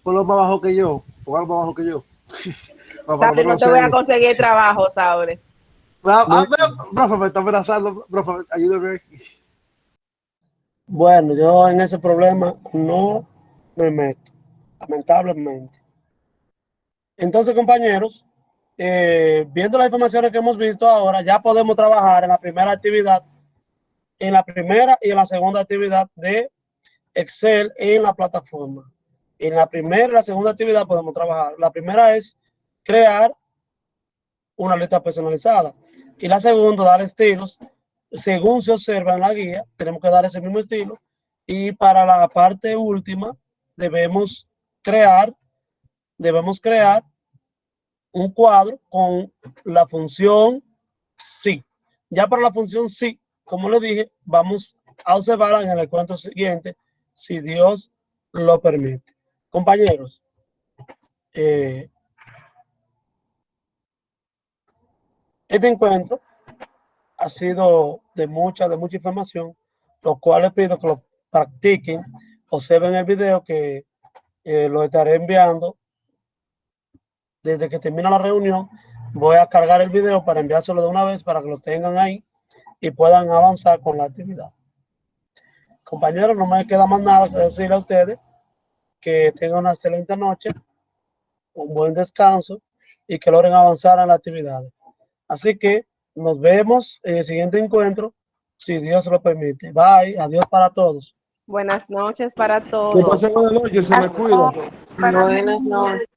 Ponlo más bajo que yo. Ponlo más bajo que yo. Sauri, no te voy a conseguir trabajo, Sauri. Profe, me está amenazando. Profe, ayúdame. Bueno, yo en ese problema no me meto, lamentablemente. Entonces, compañeros, viendo las informaciones que hemos visto ahora, ya podemos trabajar en la primera actividad, en la primera y en la segunda actividad de Excel en la plataforma. En la primera y la segunda actividad podemos trabajar. La primera es crear una lista personalizada y la segunda, dar estilos. Según se observa en la guía, tenemos que dar ese mismo estilo. Y para la parte última, debemos crear un cuadro con la función sí. Ya para la función sí, como le dije, vamos a observarla en el encuentro siguiente, si Dios lo permite. Compañeros, este encuentro ha sido de mucha información, lo cual les pido que lo practiquen, observen el video que lo estaré enviando desde que termine la reunión. Voy a cargar el video para enviárselo de una vez para que lo tengan ahí y puedan avanzar con la actividad. Compañeros, no me queda más nada que decirle a ustedes que tengan una excelente noche, un buen descanso y que logren avanzar en la actividad. Así que nos vemos en el siguiente encuentro, si Dios lo permite. Bye, adiós para todos. Buenas noches para Que todos. pasen buenas noches, se me cuida. Buenas noches.